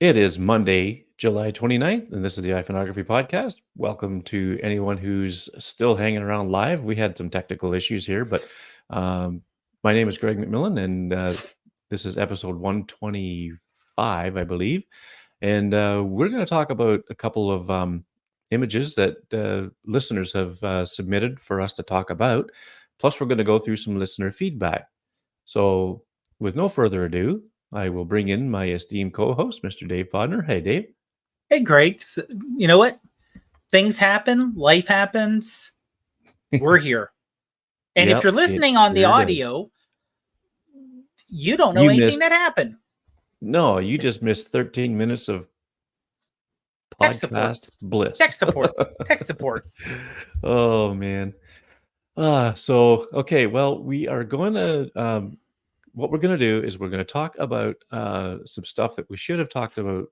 It is Monday, July 29th, and this is the iPhoneography podcast. Welcome to anyone who's still hanging around live. We had some technical issues here, but um, my name is Greg McMillan, and this is episode 125, I believe. And we're going to talk about a couple of images that listeners have submitted for us to talk about. Plus, we're going to go through some listener feedback. So, with no further ado, I will bring in my esteemed co-host, Mr. Dave Podner. Hey, Dave. Hey, Greg. You know what? Things happen. Life happens. We're here. And if Yep, you're it listening on the sure does. audio, you don't know You anything missed, that happened. no, you just missed 13 minutes of Tech support. podcast bliss. Tech support. Tech support. Oh, man. Okay, well, we are going to, what we're going to do is we're going to talk about some stuff that we should have talked about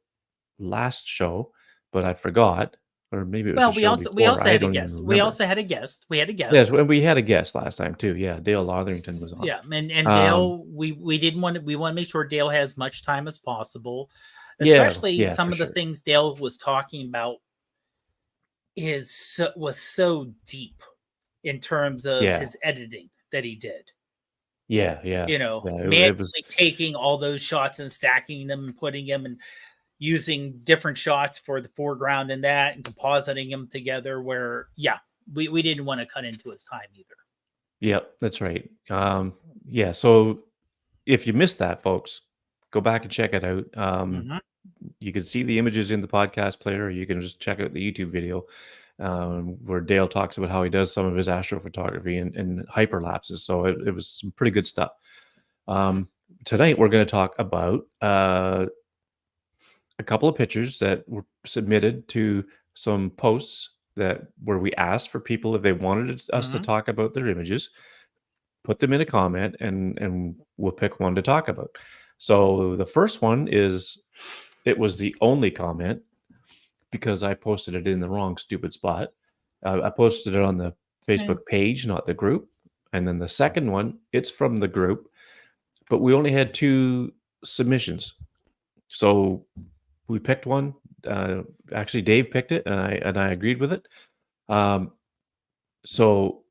last show, but I forgot, or maybe it was the Well, we show also we before. also I had a don't even guest. We remember. also had a guest. We had a Yes, guest. and we had a guest last time too. Yeah, Dale Lotherington was on. Yeah, and Um, Dale, we didn't want to. We want to make sure Dale has much time as possible, especially yeah, some for of the sure. things Dale was talking about was so deep in terms of Yeah, his editing that he did. yeah, Manually it was. taking all those shots and stacking them and putting them and using different shots for the foreground and that and compositing them together where, yeah, we didn't want to cut into his time either. Yep, that's right. Yeah, so if you missed that, folks, go back and check it out. Mm-hmm. You can see the images in the podcast player, or you can just check out the YouTube video where Dale talks about how he does some of his astrophotography and hyperlapses. So it was some pretty good stuff. Tonight, we're going to talk about a couple of pictures that were submitted to some posts where we asked for people if they wanted us to Mm-hmm. talk about their images, put them in a comment, and we'll pick one to talk about. So the first one is, it was the only comment because I posted it in the wrong stupid spot. I posted it on the Facebook page, not the group. And then the second one, it's from the group, but we only had 2 submissions. So we picked one. Actually, Dave picked it, and I agreed with it. So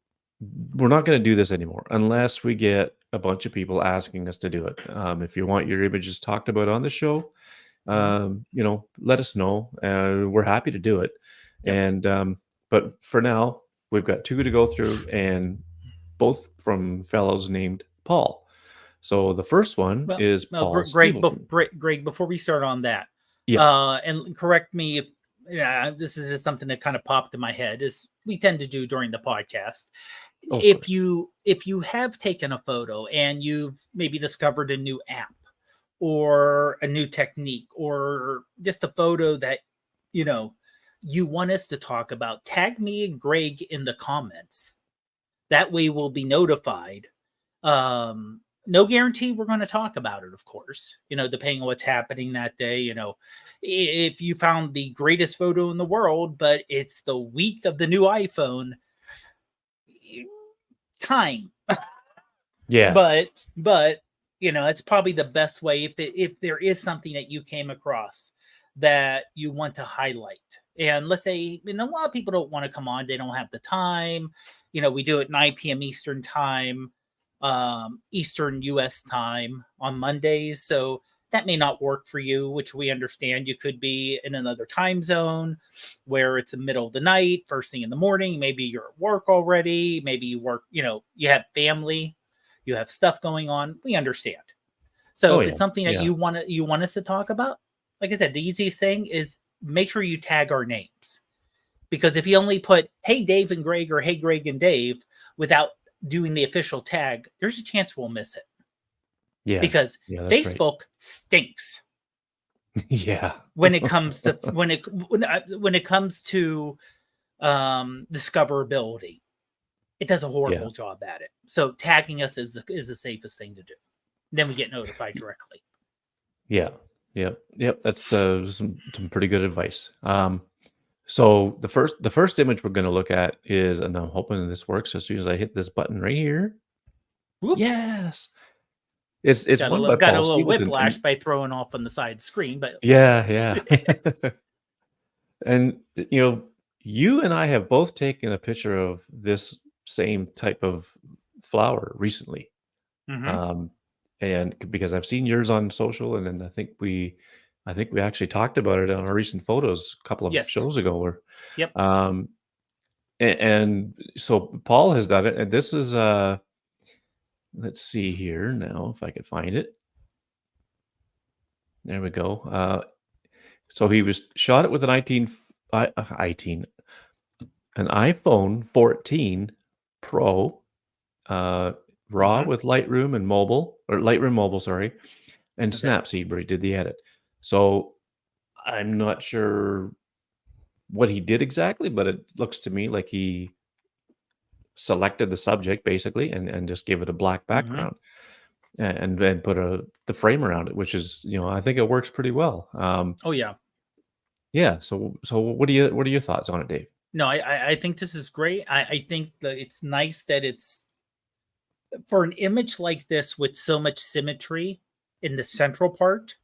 we're not going to do this anymore unless we get a bunch of people asking us to do it. If you want your images talked about on the show, let us know. We're happy to do it. Yep. And but for now, we've got 2 to go through, and both from fellows named Paul. So the first one Well, is no, Paul Stevenson. Greg, before we start on that, Yeah. and correct me if this is just something that kind of popped in my head, as we tend to do during the podcast. Oh, of If course. you have taken a photo and you've maybe discovered a new app or a new technique or just a photo that you want us to talk about, tag me and Greg in the comments. That way we'll be notified. No guarantee we're going to talk about it, of course, depending on what's happening that day. If you found the greatest photo in the world, but it's the week of the new iPhone, time. Yeah. But it's probably the best way if there is something that you came across that you want to highlight. And let's say, a lot of people don't want to come on, they don't have the time. We do it 9 p.m. Eastern time, Eastern US time on Mondays. So that may not work for you, which we understand. You could be in another time zone where it's the middle of the night, first thing in the morning. Maybe you're at work already. Maybe you work, you have family, you have stuff going on. We understand. So Oh, if yeah. it's something that Yeah. you want us to talk about, like I said, the easiest thing is make sure you tag our names. Because if you only put, hey, Dave and Greg, or hey, Greg and Dave, without doing the official tag, there's a chance we'll miss it. Yeah. Because Yeah, that's right. Facebook stinks Yeah. when it comes to when it comes to discoverability. It does a horrible job at it. So tagging us is the safest thing to do. Then we get notified directly. Yeah. Yep. That's some pretty good advice. So the first image we're going to look at is, and I'm hoping this works as soon as I hit this button right here. Whoop. Yes. It's one by Got a Paul little Stevens, whiplash and by throwing off on the side screen, but yeah, yeah. And, you and I have both taken a picture of this same type of flower recently. Mhm. Um, and because I've seen yours on social, and then I think we actually talked about it on our recent photos a couple of Yes. shows ago where, Yep. um, and so Paul has done it, and this is, let's see here now if I could find it. There we go. So he was shot it with an 18, an iPhone 14 Pro, uh, RAW Mhm. with Lightroom and mobile, or Lightroom mobile, sorry, and Okay. Snapseed where he did the edit. So I'm not sure what he did exactly, but it looks to me like he selected the subject basically and just gave it a black Mhm. background and then put the frame around it, which is, I think it works pretty well. Oh, yeah. Yeah. So what are your thoughts on it, Dave? No, I think this is great. I think that it's nice that it's for an image like this with so much symmetry in the central part,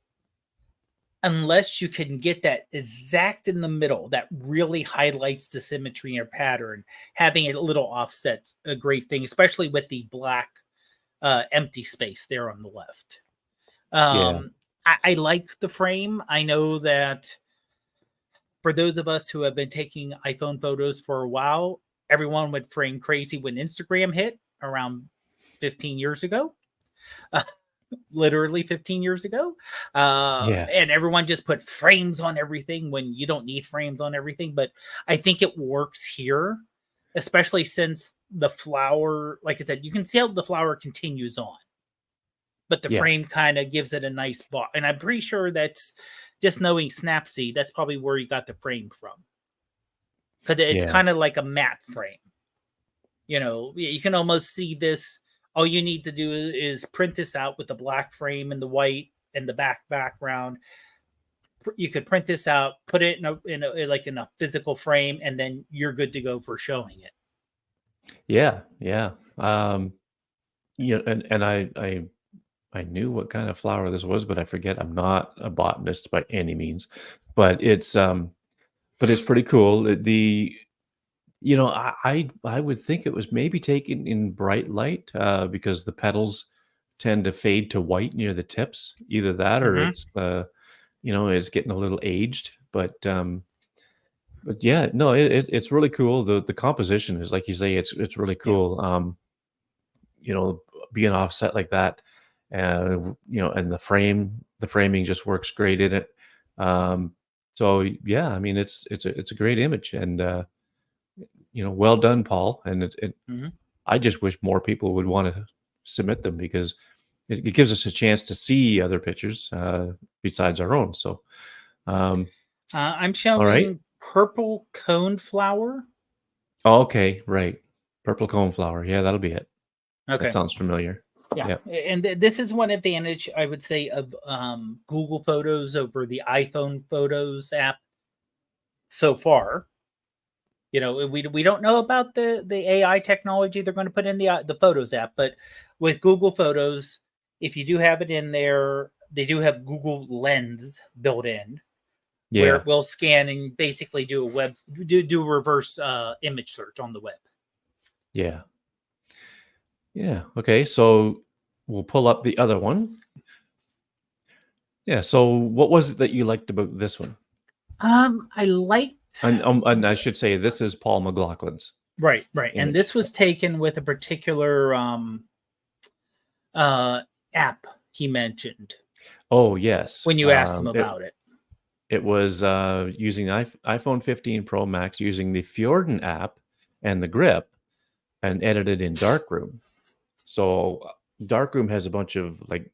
unless you can get that exact in the middle that really highlights the symmetry or pattern, having a little offset's a great thing, especially with the black empty space there on the left. Yeah. I like the frame. I know that for those of us who have been taking iPhone photos for a while, everyone went frame crazy when Instagram hit around 15 years ago. Literally 15 years ago. Yeah. And everyone just put frames on everything when you don't need frames on everything. But I think it works here, especially since the flower, like I said, you can see how the flower continues on, but the Yeah. frame kind of gives it a nice bar. And I'm pretty sure that's just knowing Snapseed, that's probably where you got the frame from. Because it's Yeah. kind of like a matte frame. You can almost see this. All you need to do is print this out with the black frame and the white and the background. You could print this out, put it in a physical frame, and then you're good to go for showing it. Yeah. Yeah. And I knew what kind of flower this was, but I forget. I'm not a botanist by any means, but it's pretty cool. I would think it was maybe taken in bright light, because the petals tend to fade to white near the tips. Either that or Mm-hmm. it's getting a little aged. But yeah, no, it's really cool. The composition is like you say, it's really Yeah. cool. You know, being offset like that, and the framing just works great in it. Um, so yeah, I mean, it's a great image, and well done, Paul. And Mm-hmm. I just wish more people would want to submit them because it gives us a chance to see other pictures besides our own. So, um, I'm all right. showing purple cone flower. Oh, okay, right. Purple coneflower. Yeah, that'll be it. That Okay. sounds familiar. Yeah, Yep. and this is one advantage I would say of Google Photos over the iPhone Photos app so far. We don't know about the AI technology they're going to put in the Photos app, but with Google Photos, if you do have it in there, they do have Google Lens built in, where Yeah. it will scan and basically do a reverse image search on the web. Yeah. Yeah. Okay. So we'll pull up the other one. Yeah. So what was it that you liked about this one? I liked And I should say this is Paul McLaughlin's right, and image. this was taken with a particular uh, app he mentioned Oh yes. when you asked him It about it. it was using iPhone 15 Pro Max using the Fjorden app and the grip and edited in Darkroom. So Darkroom has a bunch of like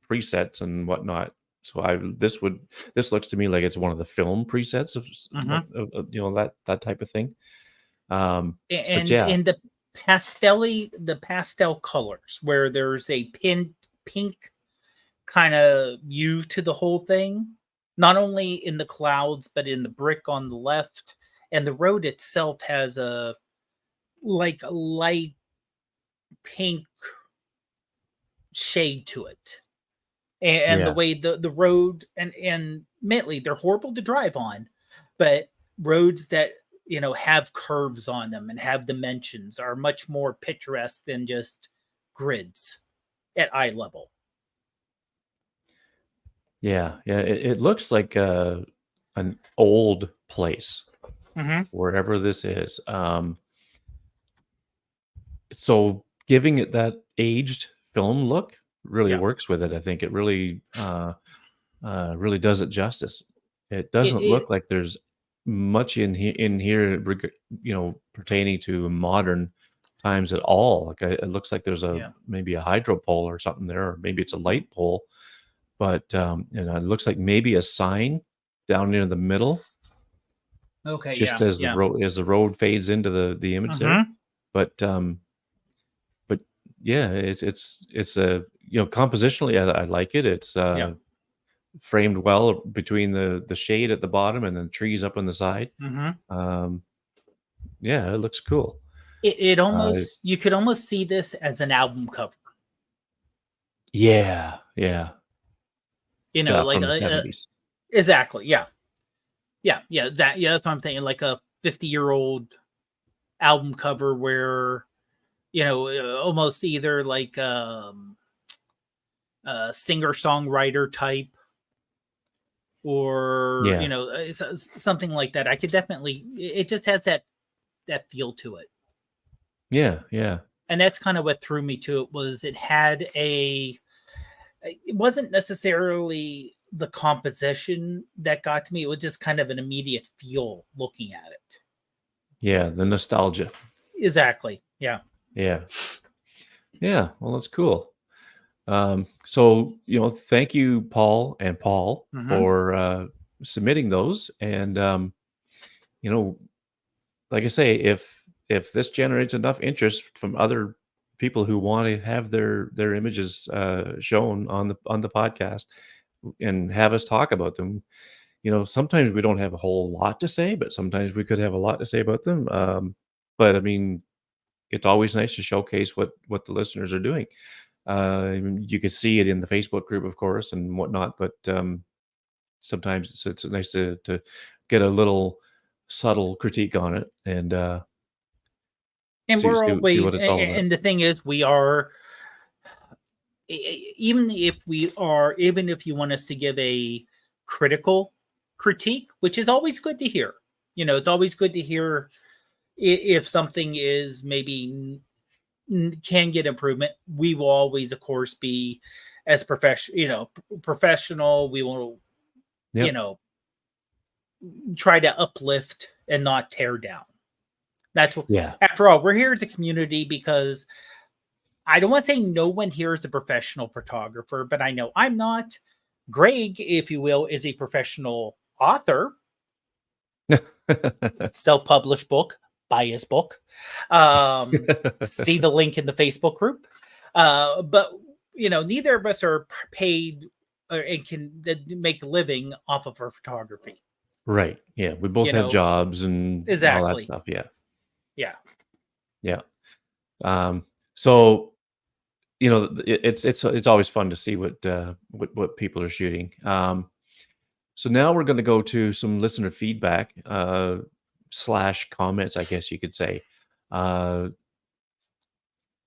presets and whatnot. So this looks to me like it's one of the film presets Mm-hmm. that type of thing. But And yeah, in the pastel colors, where there's a pink kind of hue to the whole thing, not only in the clouds but in the brick on the left, and the road itself has a like a light pink shade to it, and the Yeah. way the road, and admittedly they're horrible to drive on, but roads that have curves on them and have dimensions are much more picturesque than just grids at eye level. Yeah. Yeah. It looks like an old place, Mm-hmm. wherever this is. So giving it that aged film look really Yeah. works with it. I think it really does it justice. It It, doesn't it look like there's much in here, pertaining to modern times at all. Like it looks like there's a yeah. maybe a hydro pole or something there, or maybe it's a light pole. But it looks like maybe a sign down near the middle, Okay. just Yeah. as the Yeah. road fades into the image there. Mm-hmm. But but yeah, it's a compositionally I like it. It's Yeah. framed well between the shade at the bottom and the trees up on the side. Mm-hmm. Um, yeah, it looks cool. It Uh, almost, you could almost see this as an album cover. yeah, yeah, Like from the 70s. exactly. Yeah. Yeah. Yeah. Yeah. That's what I'm thinking. Like a 50-year-old album cover where almost either like a singer songwriter type, or Yeah, something like that. I could definitely, it just has that feel to it. yeah, yeah, And that's kind of what threw me to it. Was it had a, it wasn't necessarily the composition that got to me. It was just kind of an immediate feel looking at it. yeah. The nostalgia. Exactly. Yeah. Yeah, yeah. Well, that's cool. So thank you, Paul and Paul, Mm-hmm. for submitting those. And you know, like I say, if this generates enough interest from other people who want to have their images shown on the podcast and have us talk about them, sometimes we don't have a whole lot to say, but sometimes we could have a lot to say about them. But I mean, it's always nice to showcase what the listeners are doing. You could see it in the Facebook group, of course, and whatnot. But sometimes it's nice to get a little subtle critique on it and And see we're see see always, what it's all about. and the thing is, we are, even if you want us to give a critical critique, which is always good to hear. It's always good to hear if something is maybe can get improvement. We will always, of course, be as professional. We will, you Yep. know, try to uplift and not tear down. That's what, Yeah. after all, we're here as a community, because I don't want to say no one here is a professional photographer, but I know I'm not. Greg, if you will, is a professional author, self-published book, buy his book. See the link in the Facebook group. But neither of us are paid and can make a living off of our photography. Right. Yeah. We both You have know, jobs and all that exactly. stuff. Yeah. Yeah. Yeah. So it's always fun to see what people are shooting. So now we're going to go to some listener feedback slash comments, I guess you could say. Uh,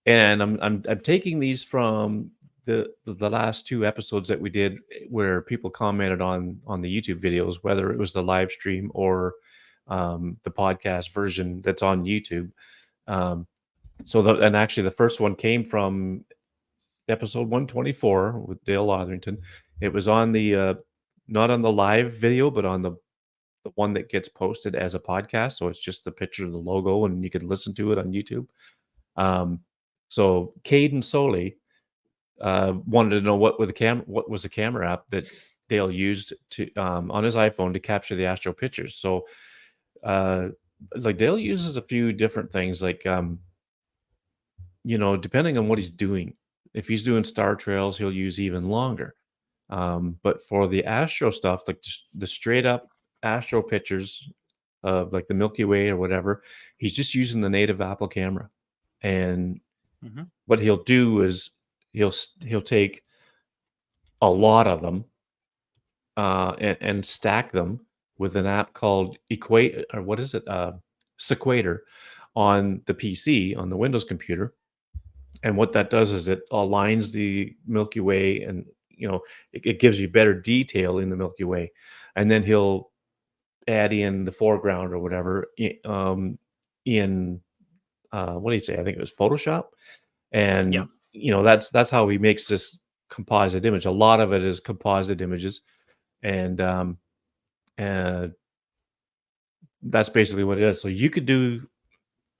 and I'm taking these from the last two episodes that we did, where people commented on the YouTube videos, whether it was the live stream or the podcast version that's on YouTube. Um, and actually the first one came from episode 124 with Dale Lotherington. It was on the not on the live video, but on the one that gets posted as a podcast. So it's just the picture of the logo, and you can listen to it on YouTube. Um, so Caden Soley wanted to know what was the camera app that Dale used to on his iPhone to capture the astro pictures. So uh, like Dale uses a few different things, like depending on what he's doing. If he's doing star trails, he'll use even longer. But for the astro stuff, like just the straight up astro pictures of like the Milky Way or whatever, he's just using the native Apple camera. And Mhm. what he'll do is he'll take a lot of them and stack them with an app called Equate, or what is it? Sequator on the PC, on the Windows computer. And what that does is it aligns the Milky Way, and it gives you better detail in the Milky Way. And then he'll add in the foreground or whatever in what do you say? I think it was Photoshop. Yeah. And that's how he makes this composite image. A lot of it is composite images, and that's basically what it is. So you could do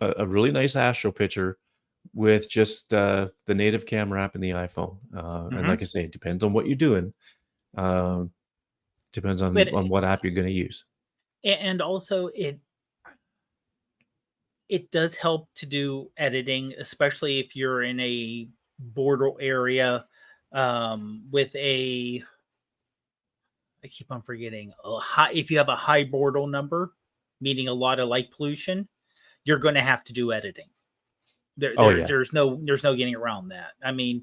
a really nice astro picture with just the native camera app in the iPhone. And Hmm. like I say, it depends on what you're doing. Um, Depends But on what app you're going to use. and also it does help to do editing, especially if you're in a border area with a, I keep on forgetting, a high, if you have a high border number, meaning a lot of light pollution, you're going to have to do editing. Oh yeah, There's no getting around that. I mean,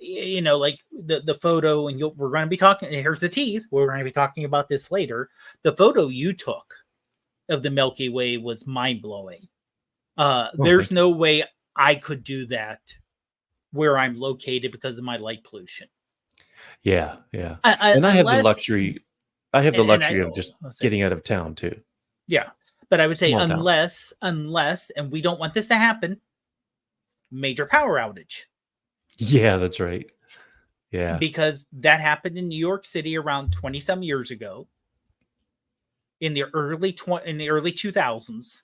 like the photo, and we're going to be talking. Here's the tease. We're going to be talking about this later. The photo you took of the Milky Way was mind blowing. oh There's thank you. no way I could do that where I'm located because of my light pollution. Yeah, yeah. I, And unless, I have the and I, luxury of just I'll say, getting out of town too. yeah, but I would say Small town. unless, and we don't want this to happen, major power outage, Yeah, that's right. Yeah. because that happened in New York City around 20 some years ago in the early 2000s.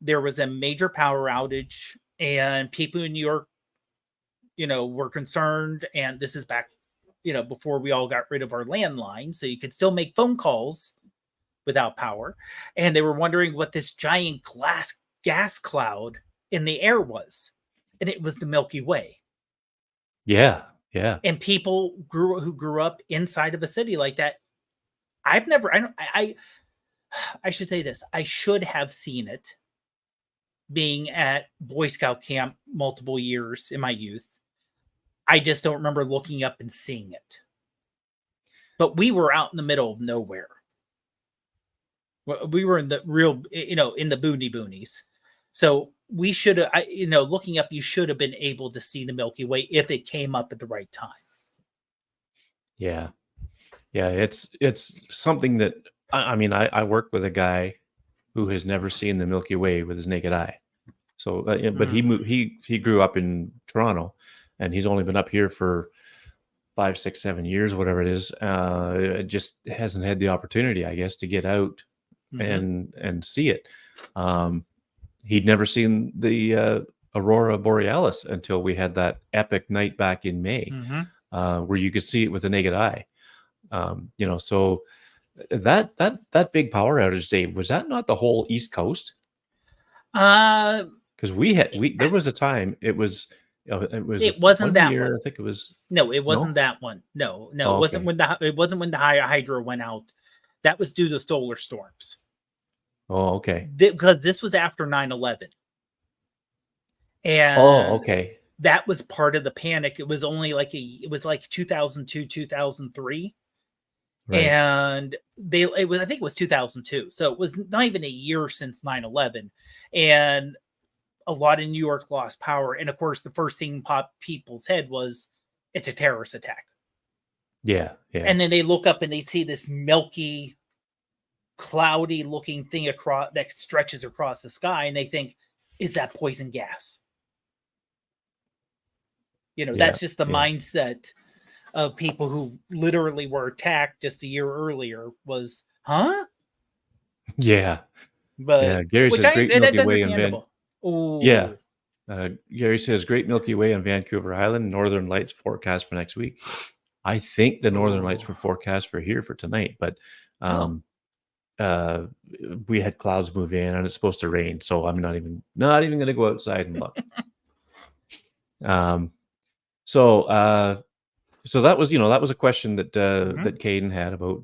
There was a major power outage, and people in New York, were concerned. And this is back, before we all got rid of our landline, so you could still make phone calls without power. And they were wondering what this giant glass gas cloud in the air was, and it was the Milky Way. Yeah. Yeah. And people who grew up inside of a city like that, I've never, I don't, I should say this, I should have seen it being at Boy Scout camp multiple years in my youth. I just don't remember looking up and seeing it. But we were out in the middle of nowhere. We were in the real, in the boonies. So we should have, looking up, you should have been able to see the Milky Way if it came up at the right time. Yeah. Yeah. It's something that I mean, I work with a guy who has never seen the Milky Way with his naked eye. So, but he Mm. moved. He grew up in Toronto, and he's only been up here for 5, 6, 7 years, whatever it is. It just hasn't had the opportunity, I guess, to get out Mm-hmm. and see it. He'd never seen the aurora borealis until we had that epic night back in May, Mm-hmm. where you could see it with the naked eye. So that big power outage, Dave, was that not the whole East Coast? Uh, Because there was a time it was it wasn't one that year, one. I think it was. No, it wasn't No. that one. No, Oh, okay. it wasn't when the hydro went out. That was due to solar storms. Oh, okay. Because this was after 9/11. Oh, And okay. that was part of the panic. It was only it was like 2002, 2003. Right. And I think it was 2002. So it was not even a year since 9/11. And a lot of New York lost power. And of course, the first thing popped people's head was it's a terrorist attack. Yeah, yeah, And then they look up and they see this milky, cloudy looking thing across that stretches across the sky, and they think, is that poison gas? yeah, That's just the yeah, mindset of people who literally were attacked just a year earlier. Was, huh? yeah, But yeah. Gary which says Great that's Milky Way in Van. understandable. Yeah, Oh, Gary says Great Milky Way on Vancouver Island. Northern Lights forecast for next week. I think the Northern Lights oh, were forecast for here for tonight, but oh. um, uh, we had clouds move in, and it's supposed to rain. So I'm not even going to go outside and look. Um, so so that was a question that Mm-hmm. that Caden had about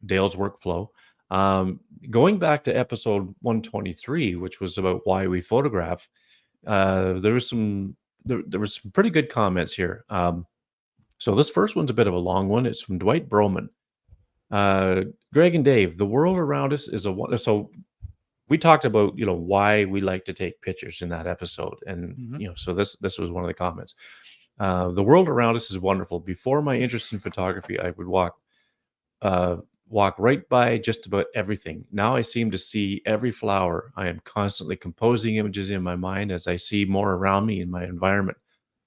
Dale's workflow. Um, Going back to episode 123, which was about why we photograph, there was there was some pretty good comments here. So this first one's a bit of a long one. It's from Dwight Broman. Uh, Greg and Dave, the world around us is so we talked about, why we like to take pictures in that episode, and Mhm. so this was one of the comments. The world around us is wonderful. Before my interest in photography, I would uh, walk right by just about everything. Now I seem to see every flower. I am constantly composing images in my mind as I see more around me in my environment.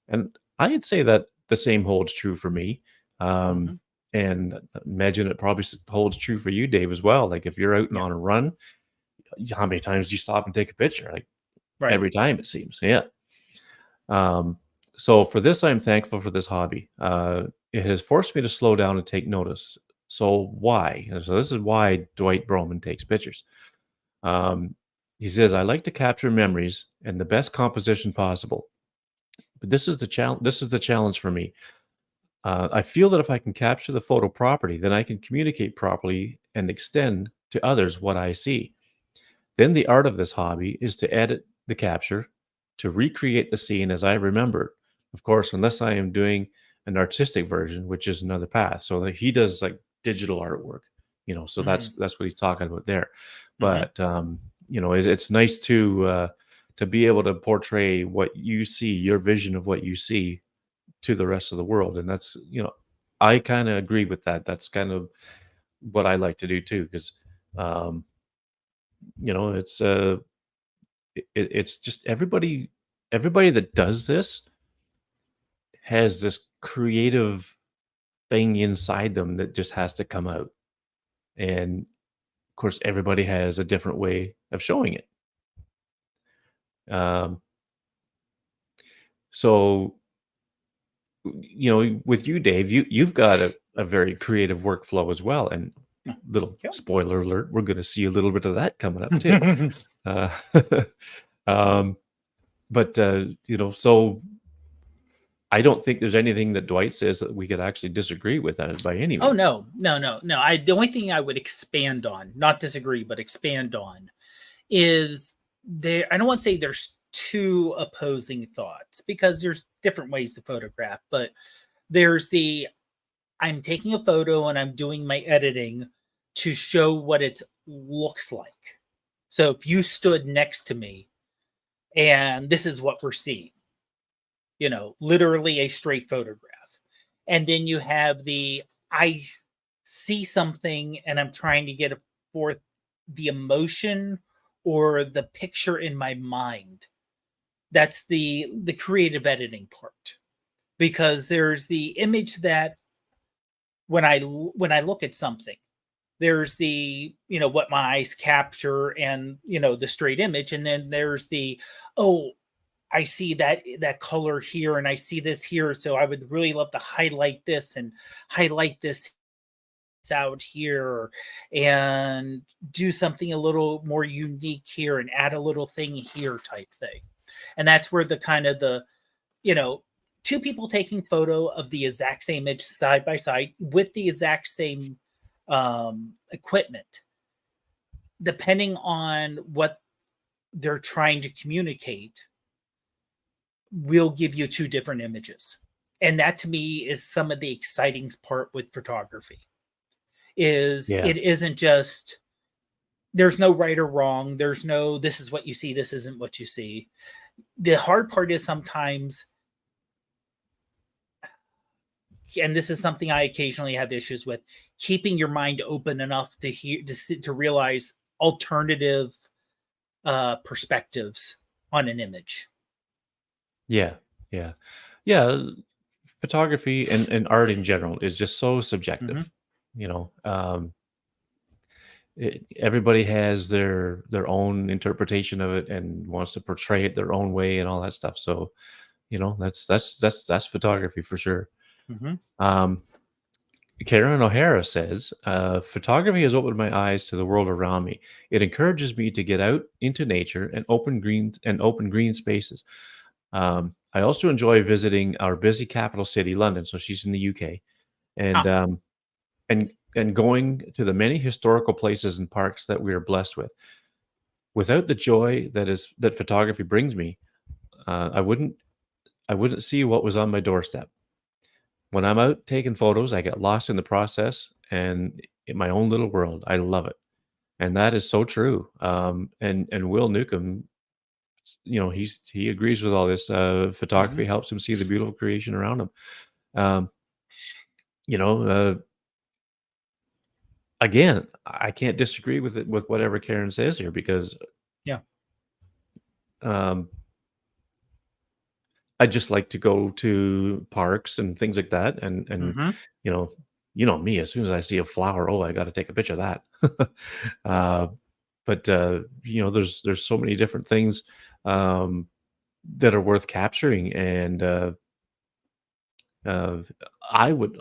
And I'd say that the same holds true for me. Um, Mhm. and imagine it probably holds true for you, Dave, as well. Like if you're out and Yeah. on a run, how many times do you stop and take a picture? Like Right. every time, it seems. Yeah. Um, so for this, I'm thankful for this hobby. It has forced me to slow down and take notice. So why? So this is why Dwight Broman takes pictures. Um, he says, I like to capture memories and the best composition possible. But this is the challenge. This is the challenge for me. I feel that if I can capture the photo properly, then I can communicate properly and extend to others what I see. Then the art of this hobby is to edit the capture, to recreate the scene as I remember it. Of course, unless I am doing an artistic version, which is another path. So that he does like digital artwork, so Mhm. that's what he's talking about there. Mhm. But it's nice to be able to portray what you see, your vision of what you see to the rest of the world. And that's, I kind of agree with that. That's kind of what I like to do too, because um, it's it's just everybody that does this has this creative thing inside them that just has to come out. And of course, everybody has a different way of showing it. Um, so with you, Dave, you've got a very creative workflow as well. And little Yeah. spoiler alert, we're going to see a little bit of that coming up too. Uh, um, but so I don't think there's anything that Dwight says that we could actually disagree with that by any Oh means. no, no, no, no. The only thing I would expand on, not disagree, but expand on, is there. I don't want to say there's two opposing thoughts because there's different ways to photograph, but there's the I'm taking a photo and I'm doing my editing to show what it looks like. So if you stood next to me and this is what we're seeing, literally a straight photograph. And then you have the I see something and I'm trying to get forth the emotion or the picture in my mind. That's the creative editing part. Because there's the image that when I look at something, there's the what my eyes capture and the straight image, and then there's the oh, I see that color here and I see this here, so I would really love to highlight this and highlight this out here and do something a little more unique here and add a little thing here type thing. And that's where the kind of the you know two people taking photo of the exact same image side by side with the exact same equipment, depending on what they're trying to communicate, will give you two different images. And that to me is some of the exciting part with photography is Yeah. it isn't just there's no right or wrong, there's no this is what you see, this isn't what you see. The hard part is sometimes, and this is something I occasionally have issues with, keeping your mind open enough to hear to realize alternative perspectives on an image. Yeah. Yeah. Yeah. Photography and art in general is just so Mm-hmm. subjective. Everybody has their own interpretation of it and wants to portray it their own way and all that stuff. So, that's photography for sure. Mm-hmm. Um, Karen O'Hara says, photography has opened my eyes to the world around me. It encourages me to get out into nature and open green spaces. I also enjoy visiting our busy capital city, London. So she's in the UK, and Ah, going to the many historical places and parks that we are blessed with. Without the joy that photography brings me, I wouldn't I wouldn't see what was on my doorstep. When I'm out taking photos, I get lost in the process and in my own little world. I love it, and that is so true. And Will Newcomb, he agrees with all this. Mhm. Photography helps him see the beautiful creation around him. Um, you know, again, I can't disagree with it with whatever Karen says here because Yeah. um, I just like to go to parks and things like that, and Mhm. you know, you know me. As soon as I see a flower, oh, I got to take a picture of that. uh, but there's so many different things um, that are worth capturing, and uh, I would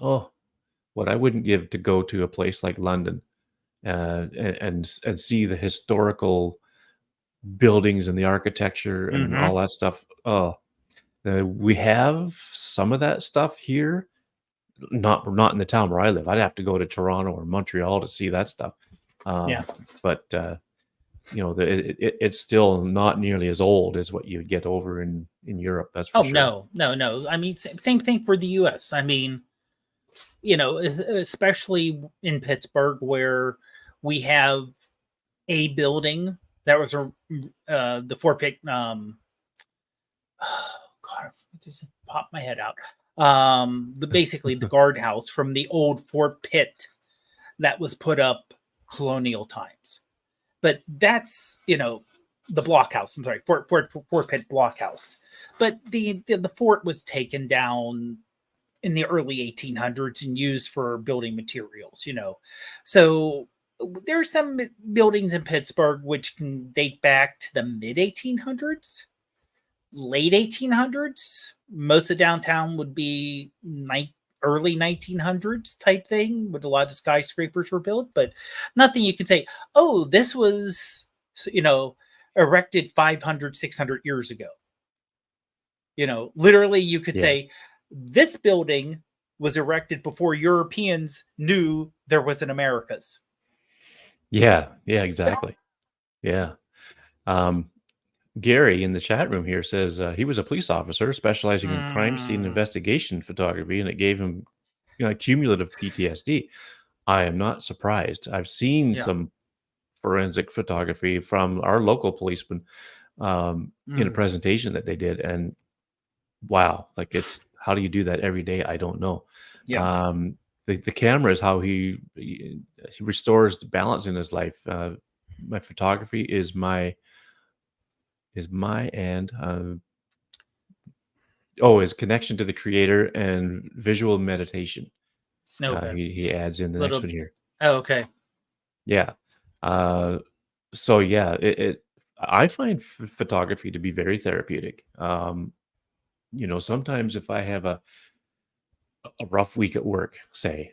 what I wouldn't give to go to a place like London and see the historical buildings and the architecture and Mhm. all that stuff. Oh, we have some of that stuff here. Not in the town where I live. I'd have to go to Toronto or Montreal to see that stuff. Yeah. But it's still not nearly as old as what you'd get over in Europe. That's for Oh sure. no, no, no. I mean, same thing for the U.S. I mean, especially in Pittsburgh, where we have a building that was the Fort Pitt. Oh, God, it just popped my head out. The basically the guardhouse from the old Fort Pitt that was put up colonial times. But that's the blockhouse. I'm sorry, Fort Pitt blockhouse. But the fort was taken down in the early 1800s and used for building materials. So there are some buildings in Pittsburgh which can date back to the mid 1800s, late 1800s. Most of downtown would be early 1900s type thing, with a lot of skyscrapers were built, but nothing you could say, oh, this was, you know, erected 500, 600 years ago. Literally, you could Yeah. say this building was erected before Europeans knew there was an Americas. Yeah. Yeah. Exactly. Yeah. Um, Gary in the chat room here says he was a police officer specializing in crime scene Mm, investigation photography, and it gave him cumulative PTSD. I am not surprised. I've seen yeah. some forensic photography from our local policeman in a Mm, presentation that they did, and wow, like it's how do you do that every day? I don't know. yeah. The camera is how he restores the balance in his life. My photography is my and his connection to the creator and visual meditation. Okay. He adds in the next Little. one here. Oh, okay. Yeah. Uh, so yeah, I find photography to be very therapeutic. Sometimes if I have a rough week at work, say,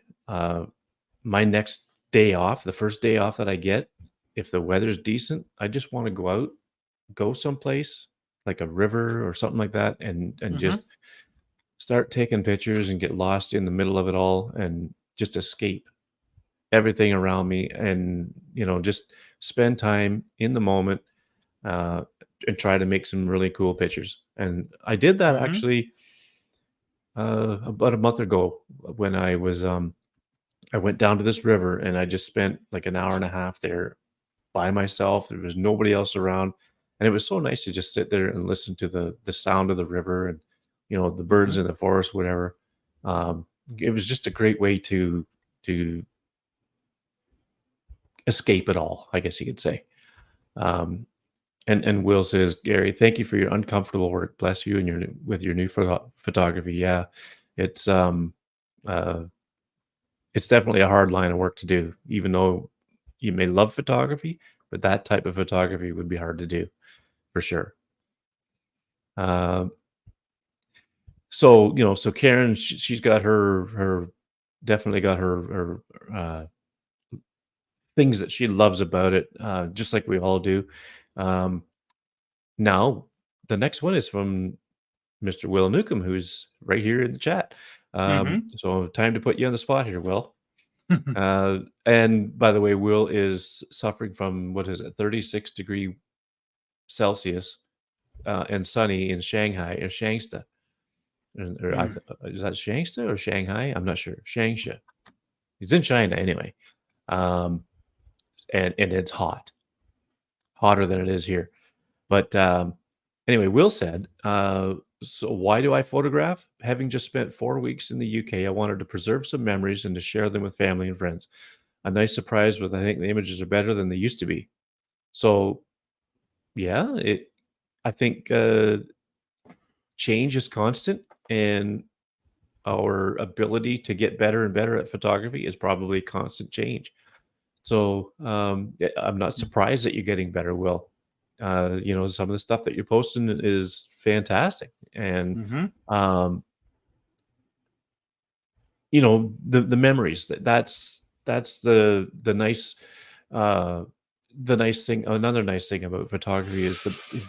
my next day off, the first day off that I get, if the weather's decent, I just want to go out, go someplace like a river or something like that, and Mm-hmm. just start taking pictures and get lost in the middle of it all and just escape everything around me and just spend time in the moment uh, and try to make some really cool pictures. And I did that Mm-hmm. actually about a month ago when I went down to this river and I just spent like an hour and a half there by myself. There was nobody else around, and it was so nice to just sit there and listen to the sound of the river and the birds Mm-hmm. in the forest, whatever. Um, it was just a great way to escape it all, I guess you could say. Um, and Will says, Gary, thank you for your uncomfortable work. Bless you and with your new photography. Yeah, it's um, uh, it's definitely a hard line of work to do, even though you may love photography, but that type of photography would be hard to do for sure. Uh, so Karen, she's got her definitely got her things that she loves about it, just like we all do. Um, now, the next one is from Mr. Will Newcomb, who's right here in the chat. Mm-hmm. So time to put you on the spot here, Will. And by the way, Will is suffering from what is it, 36-degree Celsius and sunny in Shanghai, in Shangsta. or Mm. is that Shangsta or Shanghai? I'm not sure. Shangsha. He's in China anyway, um, and it's hot, hotter than it is here. But anyway, Will said, "So why do I photograph? Having just spent 4 weeks in the UK, I wanted to preserve some memories and to share them with family and friends. A nice surprise with I think the images are better than they used to be. So yeah, I think change is constant, and our ability to get better and better at photography is probably constant change. So I'm not surprised that you're getting better, Will. Some of the stuff that you're posting is fantastic, and Mm-hmm. um, the memories that's uh, the nice thing. Another nice thing about photography is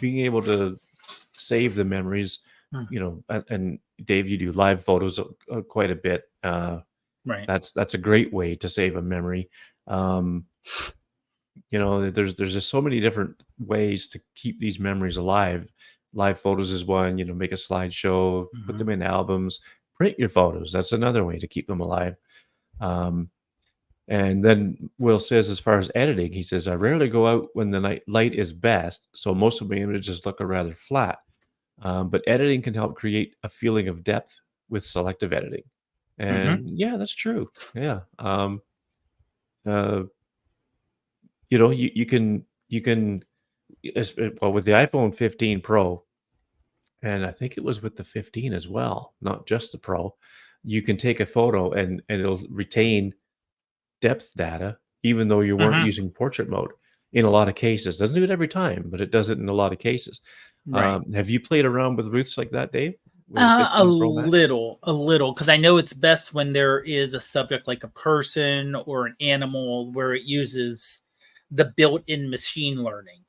being able to save the memories. Mm. And Dave, you do live photos quite a bit. Right. That's a great way to save a memory. Um, there's just so many different ways to keep these memories alive. Live photos is one. Make a slideshow, put Mm-hmm. them in albums, print your photos. That's another way to keep them alive. Um, and then Will says, as far as editing, he says, I rarely go out when the night light is best, so most of my images look rather flat. But editing can help create a feeling of depth with selective editing. Mm-hmm. And yeah, that's true. Yeah. Uh, you can well, with the iPhone 15 Pro, and I think it was with the 15 as well, not just the Pro, you can take a photo and it'll retain depth data even though you weren't Mm-hmm. using portrait mode in a lot of cases. Doesn't do it every time, but it does it in a lot of cases. Right. Have you played around with Roots like that, Dave? With the A 15 Pro Max? little, because I know it's best when there is a subject like a person or an animal where it uses the built-in machine learning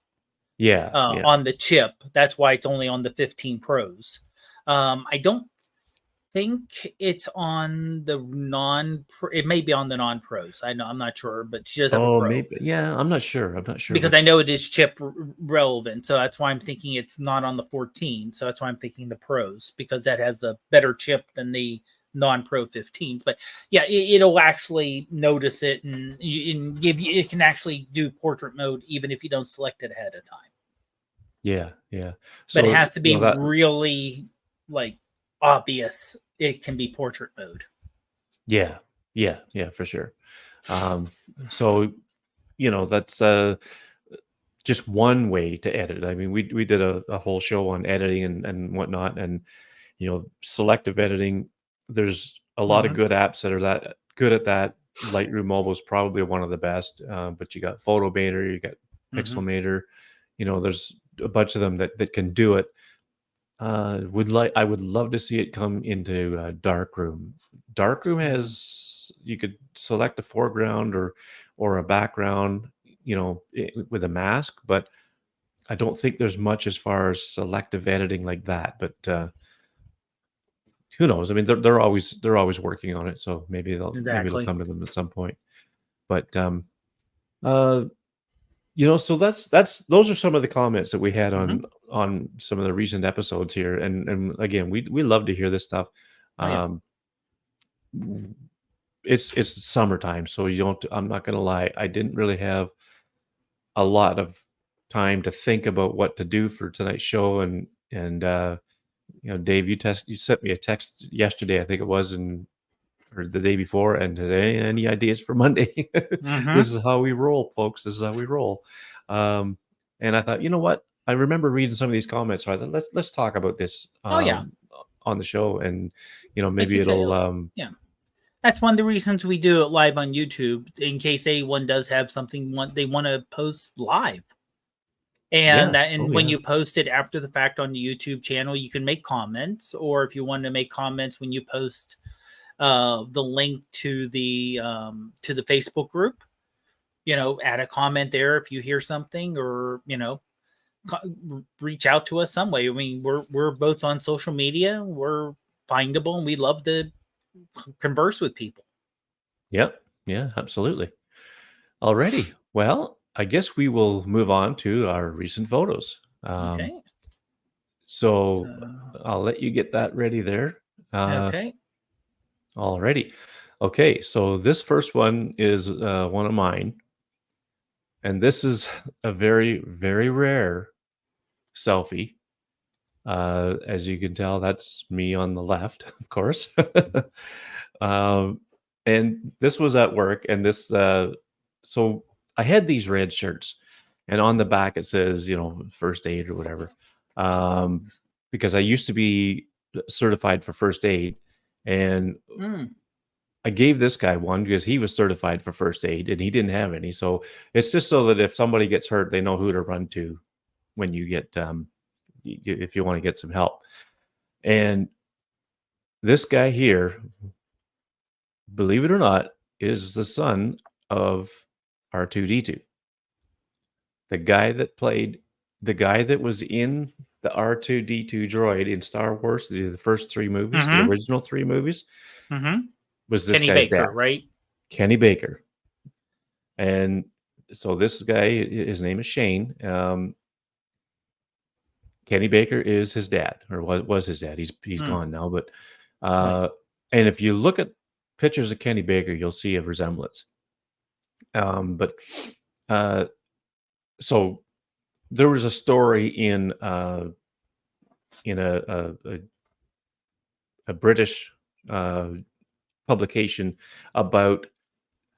Yeah, yeah. on the chip. That's why it's only on the 15 Pros. I don't think it's on the non. It may be on the non pros. I know I'm not sure, but she does have a Oh, pro maybe. Yeah, I'm not sure. I'm not sure, because but I know it is chip relevant. So that's why I'm thinking it's not on the 14. So that's why I'm thinking the pros because that has a better chip than the non-pro 15s. But yeah, it'll actually notice it and give you. It can actually do portrait mode even if you don't select it ahead of time. yeah, yeah. But it So, has to be that really like obvious. It can be portrait mode. yeah, yeah, yeah, for sure. Um, so, that's just one way to edit. I mean, we did a whole show on editing and whatnot, and selective editing. There's a lot of Mm-hmm. good apps that are that good at that. Lightroom Mobile is probably one of the best, but you got Photomator, you got Mm-hmm. Pixelmator. There's a bunch of them that can do it. I would love to see it come into Darkroom. Darkroom Mm-hmm. has you could select a foreground or a background, with a mask, but I don't think there's much as far as selective editing like that. But who knows? I mean, they're always working on it, so maybe it'll Exactly. come to them at some point. But uh, so that's those are some of the comments that we had Mm-hmm. on some of the recent episodes here, and again, we love to hear this stuff. Oh yeah. Um, it's summertime, so you don't. I'm not gonna lie, I didn't really have a lot of time to think about what to do for tonight's show, and Dave, you sent me a text yesterday, I think it was, or the day before, and today, any ideas for Monday? Mm-hmm. This is how we roll, folks. This is how we roll. Um, and I thought, you know what? I remember reading some of these comments, so I thought let's talk about this Oh yeah. on the show, and Like maybe it's a it'll yeah. That's one of the reasons we do it live on YouTube in case anyone does have something they want to post live. yeah, oh And when yeah, you post it after the fact on the YouTube channel, you can make comments, or if you want to make comments when you post the link to the Facebook group, add a comment there if you hear something, or reach out to us some way. I mean, we're both on social media, we're findable, and we love to converse with people. yep, yeah, absolutely. Alrighty, well, I guess we will move on to our recent photos. Okay. So So I'll let you get that ready there. Okay. Alrighty. Okay, so this first one is one of mine, and this is a very, very rare selfie. As you can tell, that's me on the left, of course. um, and this was at work, and so I had these red shirts, and on the back it says, first aid or whatever, um, because I used to be certified for first aid, and Mm, I gave this guy one because he was certified for first aid and he didn't have any. So it's just so that if somebody gets hurt, they know who to run to when you get if you want to get some help. And this guy here, believe it or not, is the son of R2D2. The guy that played the guy that was in the R2D2 droid in Star Wars, the first three movies, the mm-hmm. original three movies, Mm-hmm. was this Kenny guy's Baker, dad, right? Kenny Baker. And so this guy, his name is Shane. Kenny Baker is his dad, or was his dad. He's Mm, gone now, but right. uh, and if you look at pictures of Kenny Baker, you'll see a resemblance. But uh, so there was a story in a British uh, publication about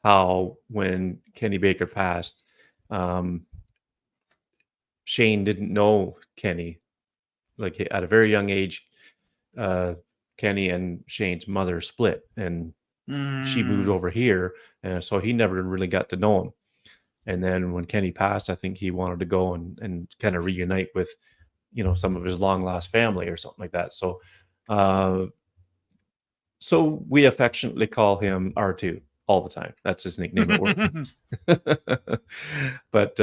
how when Kenny Baker passed, um, Shane didn't know Kenny. Like at a very young age, uh, Kenny and Shane's mother split, and she moved Mm, over here, so he never really got to know him. And then when Kenny passed, I think he wanted to go and kind of reunite with, some of his long lost family or something like that. Uh, so we affectionately call him R2 all the time. That's his nickname at work. mm, But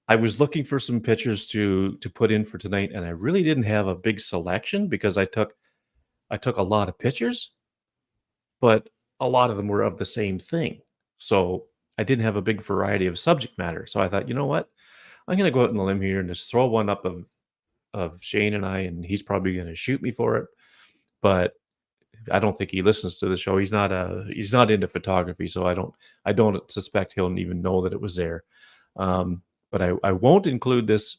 I was looking for some pictures to put in for tonight, and I really didn't have a big selection because I took a lot of pictures, but a lot of them were of the same thing. So I didn't have a big variety of subject matter. So I thought, you know what? I'm going to go out on the limb here and just throw one up of Shane and I, and he's probably going to shoot me for it. But I don't think he listens to the show. He's not into photography, so I don't suspect he'll even know that it was there. But I won't include this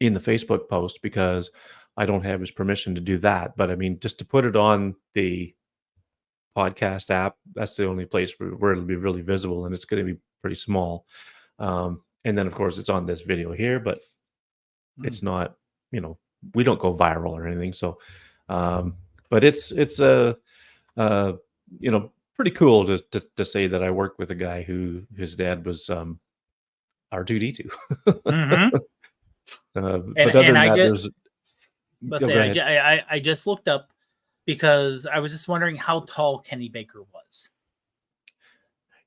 in the Facebook post because I don't have his permission to do that. But I mean, just to put it on the podcast app, that's the only place where it'll be really visible, and it's going to be pretty small. And then, of course, it's on this video here, but mm. it's not, we don't go viral or anything. So, but it's pretty cool to say that I work with a guy who his dad was R2D2. Mm-hmm. But other And than I that, just there's let's go say go ahead. I just looked up because I was just wondering how tall Kenny Baker was.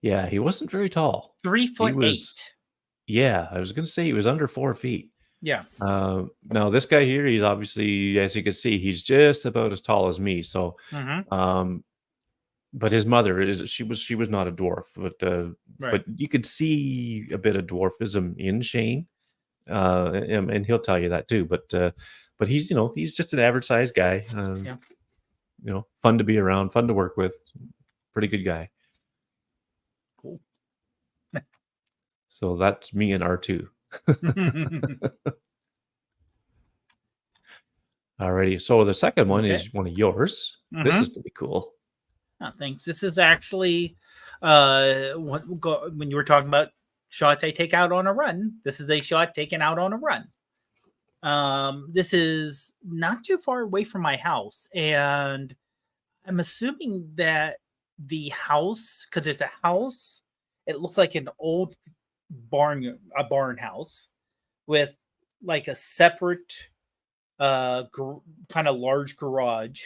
Yeah, he wasn't very tall. Three He foot was, eight. yeah, I was going to say he was under 4 feet. Yeah. Now this guy here, he's obviously, as you can see, he's just about as tall as me. So, Mm-hmm. um, but his mother she was not a dwarf, but Right. you could see a bit of dwarfism in Shane, and he'll tell you that too. But he's just an average sized guy. Yeah. Fun to be around, fun to work with, pretty good guy. Cool. So that's me and R2. Alrighty. So the second one Okay. is one of yours. This is Mm-hmm. pretty cool. Oh, thanks. This is actually when you were talking about shots I take out on a run. This is a shot taken out on a run. This is not too far away from my house, and I'm assuming that the house, because it's a house, it looks like an old barn house with like a separate kind of large garage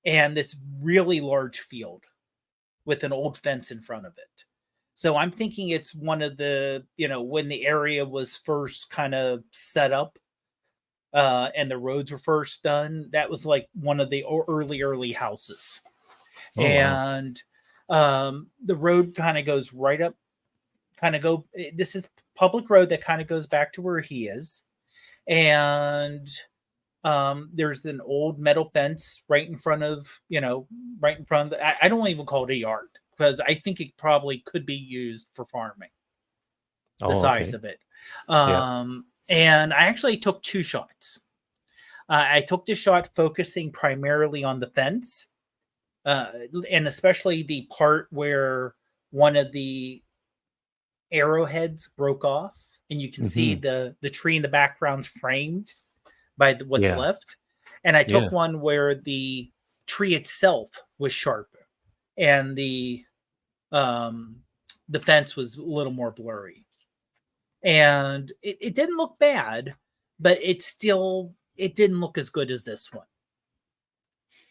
and this really large field with an old fence in front of it. So I'm thinking it's one of the, when the area was first kind of set up and the roads were first done, that was like one of the early houses. Oh wow. And the road kind of goes right up, this is public road that kind of goes back to where he is. And There's an old metal fence right in front of, right in front of I don't even call it a yard because I think it probably could be used for farming, the Oh, size okay. of it. Yeah. And I actually took two shots. I took the shot focusing primarily on the fence, uh, and especially the part where one of the arrowheads broke off, and you can see Hmm. the tree in the background's framed by what's Yeah. left. And I took Yeah. one where the tree itself was sharp, and um, the fence was a little more blurry. And it didn't look bad, but it didn't look as good as this one.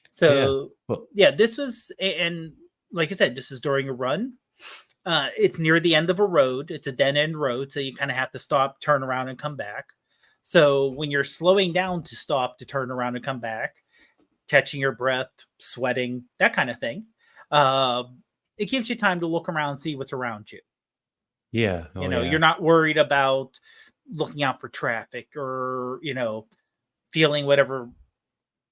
Yeah. So Well, yeah, this was, and like I said, this is during a run. It's near the end of a road. It's a dead end road, so you kind of have to stop, turn around, and come back. So when you're slowing down to stop to turn around and come back, catching your breath, sweating, that kind of thing, uh, it gives you time to look around and see what's around you. yeah. Oh, You're yeah. not worried about looking out for traffic or feeling whatever,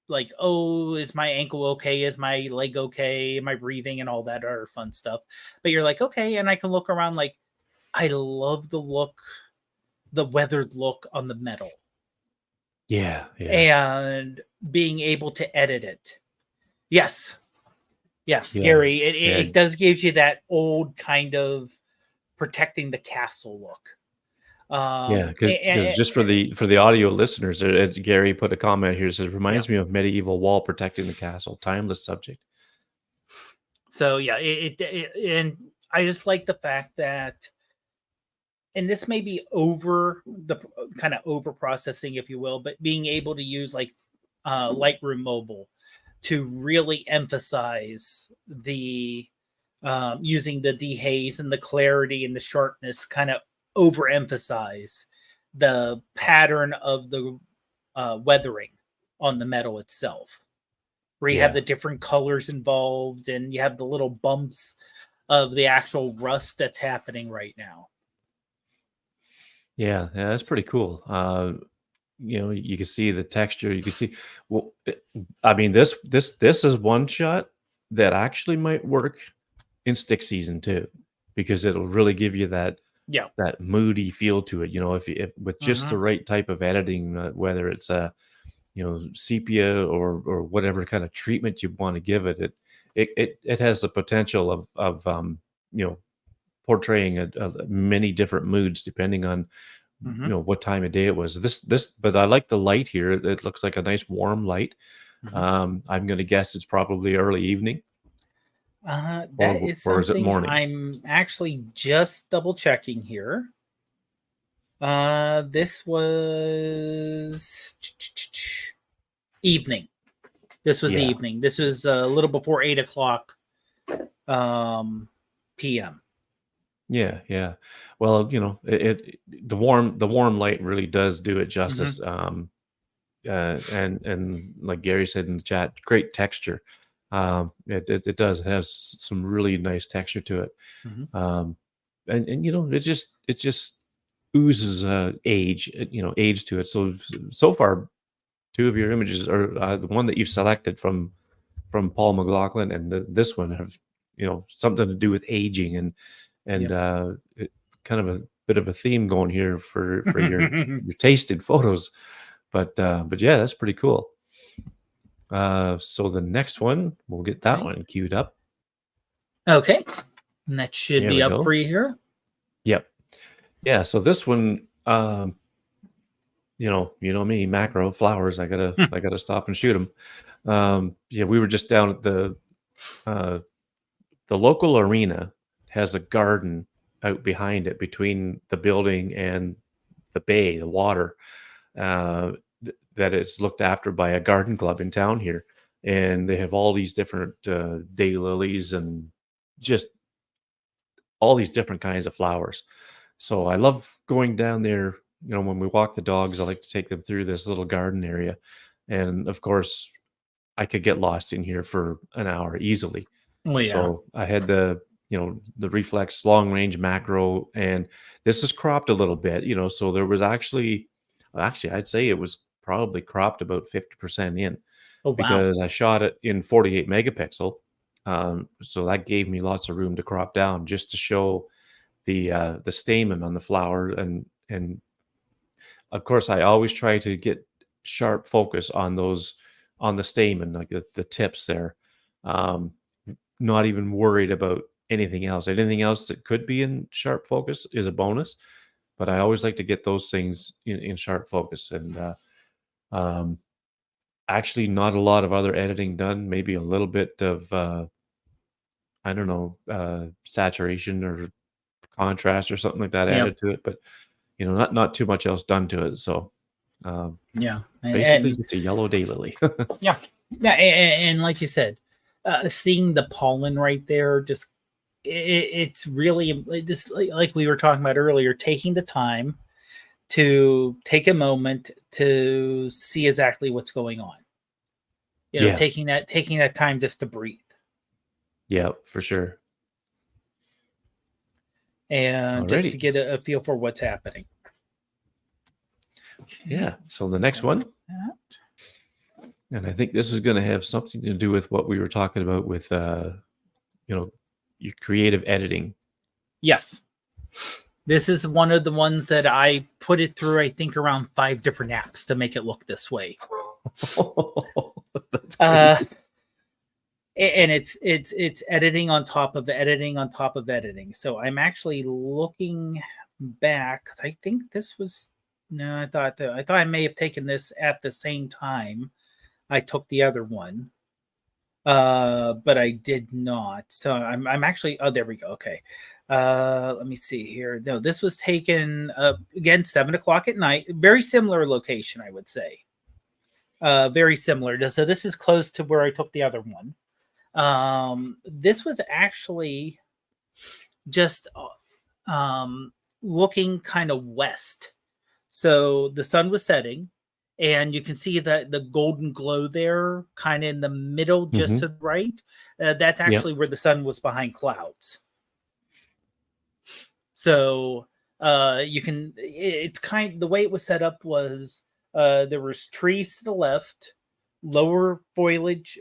like, oh, is my ankle okay, is my leg okay, am I breathing, and all that other fun stuff. But you're like, okay, and I can look around. Like, I love the weathered look on the metal, Yeah. Yeah. and being able to edit it. Yes, yeah, Yeah. Gary, it, Yeah. it does gives you that old kind of protecting the castle look. Yeah, because And, just for the audio listeners, Gary put a comment here. Says yeah. reminds me of medieval wall protecting the castle. Timeless subject. So yeah, and I just like the fact that, and this may be over the kind of over processing, if you will, but being able to use like Lightroom Mobile to really emphasize the using the dehaze and the clarity and the sharpness, kind of overemphasize the pattern of the weathering on the metal itself, where you have Yeah. the different colors involved and you have the little bumps of the actual rust that's happening right now. Yeah. Yeah. That's pretty cool. You can see the texture. You can see. Well, I mean, this is one shot that actually might work in stick season too, because it'll really give you Yeah. that moody feel to it. If with just the Mm-hmm. right type of editing, whether it's a sepia or whatever kind of treatment you want to give it, it has the potential of you know portraying many different moods depending on Mm-hmm. what time of day it was. But I like the light here. It looks like a nice warm light. Mm-hmm. I'm going to guess it's probably early evening, That is or is it something morning? I'm actually just double checking here. This was evening. This was Yeah. evening. This was a little before 8 o'clock um, p.m. Yeah, yeah. Well, the warm light really does do it Mm-hmm. justice. And like Gary said in the chat, great texture. It does have some really nice texture to it. Mm-hmm. Um, and it just oozes age to it. So far, two of your images are the one that you've selected from Paul McLaughlin and this one have something to do with aging and Yep. kind of a bit of a theme going here for your taste in photos. But yeah, that's pretty cool. So the next one, we'll get that Okay. one queued up. Okay. And that should There be we up for go. you here. Yep. Yeah. So this one, you know me, macro flowers. I gotta stop and shoot them. Yeah, we were just down at uh, the local arena has a garden out behind it between the building and the bay, the water. That is looked after by a garden club in town here, and they have all these different daylilies and just all these different kinds of flowers. So I love going down there. When we walk the dogs, I like to take them through this little garden area, and of course, I could get lost in here for an hour easily. Oh yeah. So I had the reflex long range macro, and this is cropped a little bit. So there was actually I'd say it was probably cropped about 50% in, Oh, wow. because I shot it in 48 megapixel. So that gave me lots of room to crop down just to show the stamen on the flower, and of course I always try to get sharp focus on those, on the stamen, like the tips there. Um, Not even worried about anything else. Anything else that could be in sharp focus is a bonus, but I always like to get those things in sharp focus. And um, actually, not a lot of other editing done. Maybe a little bit of I don't know, saturation or contrast or something like that Yeah. added to it, but not too much else done to it. So Yeah. basically, And just a yellow daylily. yeah. Yeah. And like you said, seeing the pollen right there, just it's really just like we were talking about earlier, taking the time to take a moment to see exactly what's going on. Yeah, Taking that time just to breathe yeah, for sure. and just to Alrighty. get a feel for what's happening. Okay. Yeah. So the next one, That. and I think this is going to have something to do with what we were talking about with your creative editing. Yes. This is one of the ones that I put it through, I think, around 5 different apps to make it look this way. That's Uh, crazy. and it's editing on top of editing on top of editing. So I'm actually looking back. I think this was no, I thought I may have taken this at the same time I took the other one. But I did not. So I'm actually, oh, there we go. Okay. Let me see here. No, this was taken again 7 o'clock at night. Very similar location, I would say. Very similar. So this is close to where I took the other one. This was actually just looking kind of west. So the sun was setting, and you can see the golden glow there, kind of in the middle, just Hmm. to the right. That's Yeah. actually where the sun was behind clouds. So you can, it's kind, the way it was set up was there was trees to the left, lower foliage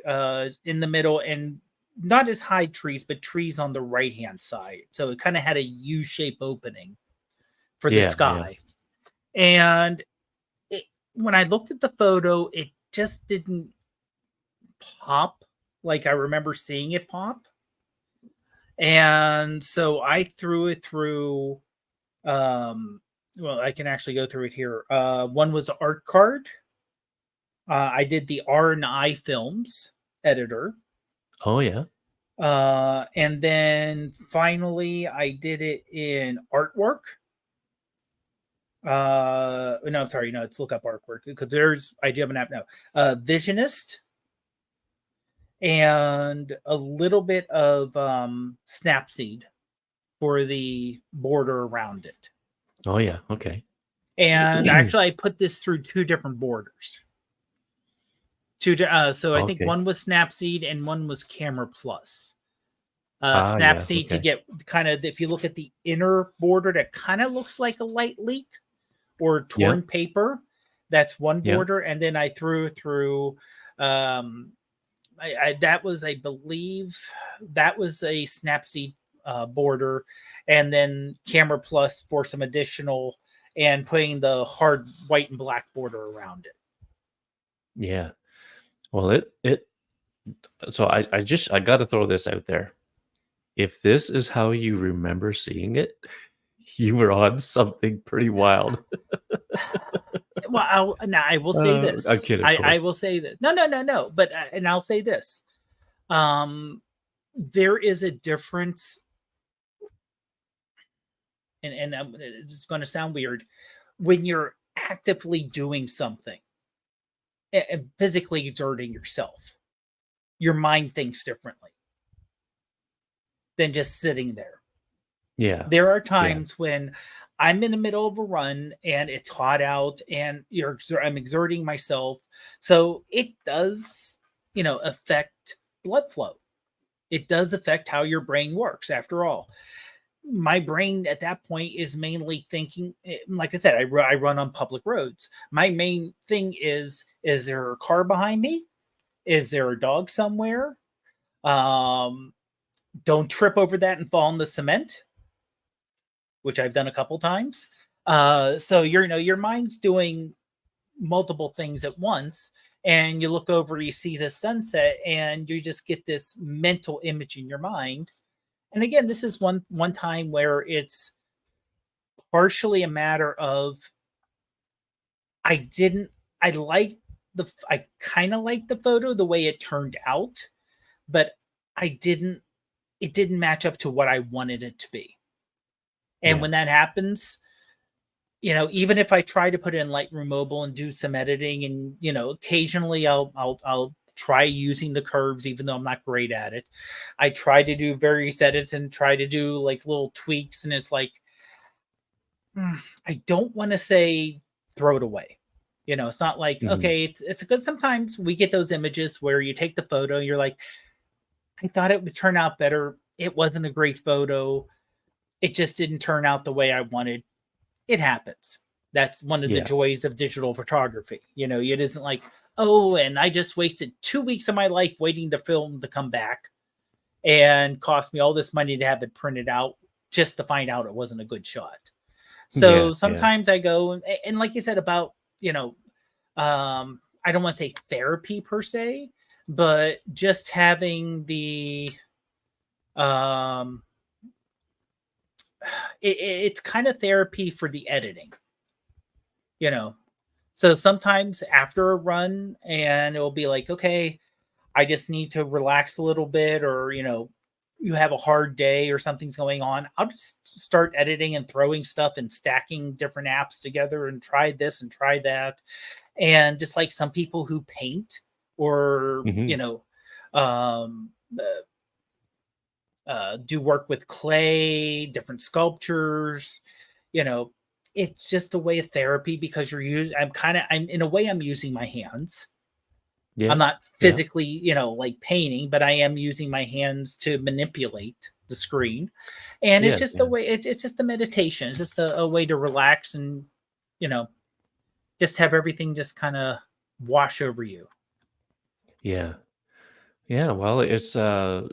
in the middle, and not as high trees, but trees on the right hand side. So it kind of had a U shape opening for the Yeah. Yeah. sky. And it, when I looked at the photo, it just didn't pop like I remember seeing it pop. And so I threw it through. Well, I can actually go through it here. One was Art Card. I did the R&I Films editor. Oh yeah. And then finally, I did it in Artwork. No, I'm sorry. No, it's look up Artwork because I do have an app now. Visionist and a little bit of Snapseed for the border around it. Oh yeah. Okay. And actually, I put this through 2 different borders. So I think Okay. one was Snapseed and one was Camera Plus. Yeah. Snapseed to Okay. get kind of, if you look at the inner border, that kind of looks like a light leak or Yeah. torn paper. That's one Yeah. border, and then I threw through. That was, I believe, that was a Snapseed border, and then Camera Plus for some additional and putting the hard white and black border around it. Yeah. Well, it. So I got to throw this out there. If this is how you remember seeing it, you were on something pretty wild. Well, now I will say I'm this. kidding, of I course. will say that. No. But and I'll say this. There is a difference, and it's going to sound weird when you're actively doing something and physically exerting yourself. Your mind thinks differently than just sitting there. Yeah. There are Yeah. times when I'm in the middle of a run and it's hot out and I'm exerting myself. So it does, affect blood flow. It does affect how your brain works after all. my brain at that point is mainly thinking, like I said, I run on public roads. My main thing is there a car behind me? Is there a dog somewhere? Um, don't trip over that and fall in the cement, which I've done a couple times. So your mind's doing multiple things at once, and you look over, you see the sunset, and you just get this mental image in your mind. And again, this is one time where it's partially a matter of I didn't I like I kind of like the photo the way it turned out, but I didn't it didn't match up to what I wanted it to be. And Yeah. when that happens, even if I try to put it in Lightroom Mobile and do some editing, and occasionally I'll try using the curves, even though I'm not great at it. I try to do various edits and try to do like little tweaks, and it's like, I don't want to say throw it away. It's not like, Mhm. okay, it's good. Sometimes we get those images where you take the photo, you're like, I thought it would turn out better. It wasn't a great photo. It just didn't turn out the way I wanted. It happens. That's one of the Yeah. joys of digital photography. It isn't like, oh, and I just wasted 2 weeks of my life waiting the film to come back and cost me all this money to have it printed out just to find out it wasn't a good shot. Yeah. So Yeah. sometimes I go and like you said about, I don't want to say therapy per se, but just having the um it's kind of therapy for the editing, you know. So sometimes after a run, and it'll be like, okay, I just need to relax a little bit, or you have a hard day or something's going on. I'll just start editing and throwing stuff and stacking different apps together and try this and try that. And just like some people who paint or Mhm. um, do work with clay, different sculptures, you know, it's just a way of therapy because I'm in a way, I'm using my hands. I'm Yeah. not Yeah. physically, like painting, but I am using my hands to manipulate the screen. And it's Yeah. just a Yeah. way, it's just a meditation. It's just a way to relax and, you know, just have everything just kind of wash over you. Yeah. Yeah. Well, it's a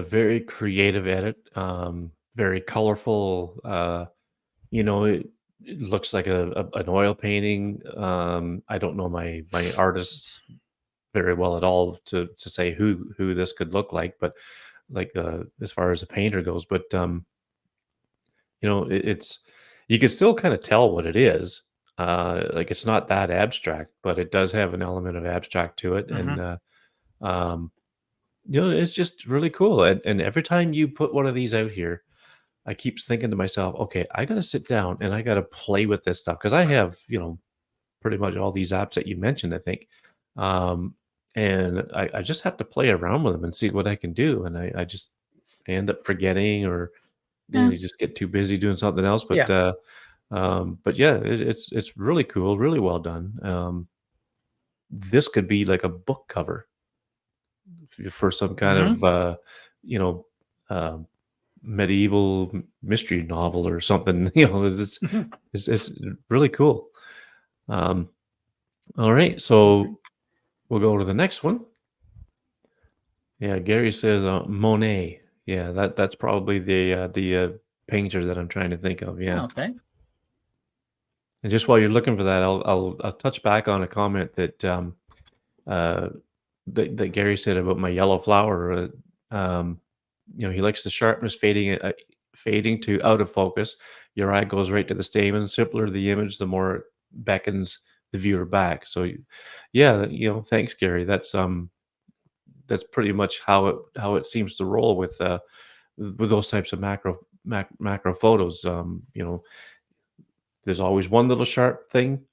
very creative edit, very colorful. It looks like an oil painting. I don't know my artists very well at all to say who this could look like, but like as far as a painter goes, but it's you can still kind of tell what it is. Like it's not that abstract, but it does have an element of abstract to it, and Hmm. um, it's just really cool. And every time you put one of these out here, I keep thinking to myself, okay, I got to sit down and I got to play with this stuff because I have pretty much all these apps that you mentioned, I think. Um, and I just have to play around with them and see what I can do. And I end up forgetting or Yeah. you just get too busy doing something else. Yeah. But yeah, it's really cool, really well done. This could be like a book cover for some kind Hmm. of you know uh, medieval mystery novel or something. It's really cool. Um, all right, so we'll go to the next one. Yeah, Gary says Monet. Yeah, that's probably the painter that I'm trying to think of. Yeah, Okay. and just while you're looking for that, I'll touch back on a comment uh, that Gary said about my yellow flower. He likes the sharpness fading to out of focus. Your eye goes right to the stamen. Simpler the image, the more it beckons the viewer back. So, yeah, thanks, Gary. That's pretty much how it seems to roll with those types of macro photos. There's always one little sharp thing.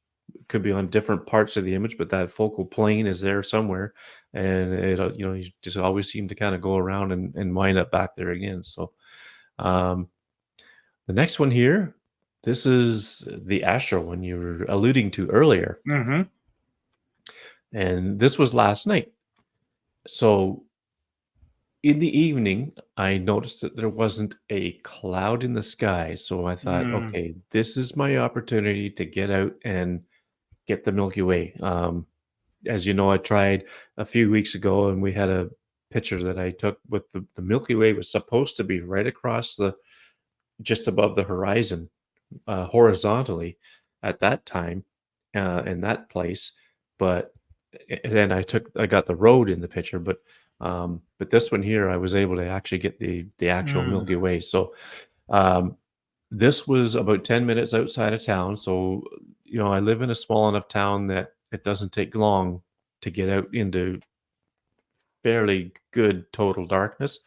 Could be on different parts of the image, but that focal plane is there somewhere, and you just always seem to kind of go around and wind up back there again. So, um, the next one here, this is the Astro one you were alluding to earlier, Hmm. and this was last night. So in the evening, I noticed that there wasn't a cloud in the sky. So I thought, Mm, okay, this is my opportunity to get out and get the Milky Way. As you know, I tried a few weeks ago and we had a picture that I took with the Milky Way was supposed to be right across just above the horizon, horizontally at that time, in that place. But then I got the road in the picture, but this one here, I was able to actually get the actual mm, Milky Way. So um, this was about 10 minutes outside of town. So I live in a small enough town that it doesn't take long to get out into fairly good total darkness.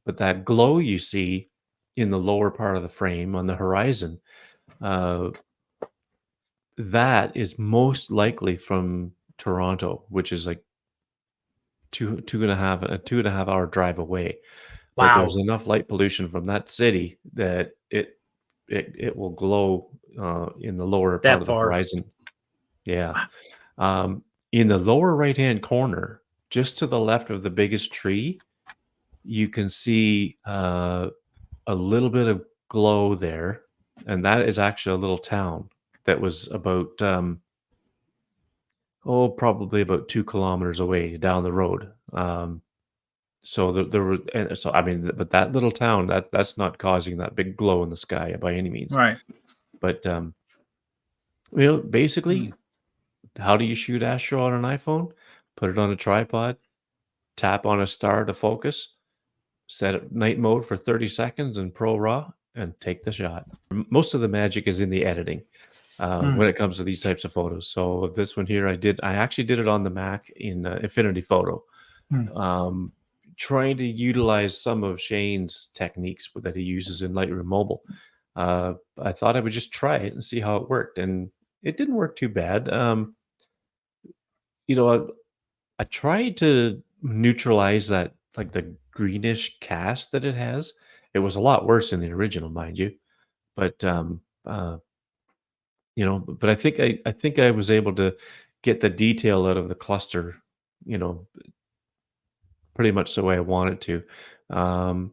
But that glow you see in the lower part of the frame on the horizon, uh, that is most likely from Toronto, which is like a 2.5 hour drive away. But there's wow, enough light pollution from that city that it will glow in the lower part that of the far. horizon. Yeah. Um, in the lower right hand corner, just to the left of the biggest tree, you can see a little bit of glow there, and that is actually a little town that was about probably about 2 kilometers away down the road. So there were, and so I mean, but that little town that's not causing that big glow in the sky by any means. Right. But Mm, basically, how do you shoot astro on an iPhone? Put it on a tripod, tap on a star to focus, set it night mode for 30 seconds in Pro Raw, and take the shot. Most of the magic is in the editing mm, when it comes to these types of photos. So this one here, I actually did it on the Mac in Infinity Photo, mm. um, trying to utilize some of Shane's techniques that he uses in Lightroom Mobile. I thought I would just try it and see how it worked, and it didn't work too bad. You know, I tried to neutralize that, like, the greenish cast that it has. It was a lot worse in the original, mind you, but, but I think I was able to get the detail out of the cluster, you know, pretty much the way I wanted to. Um,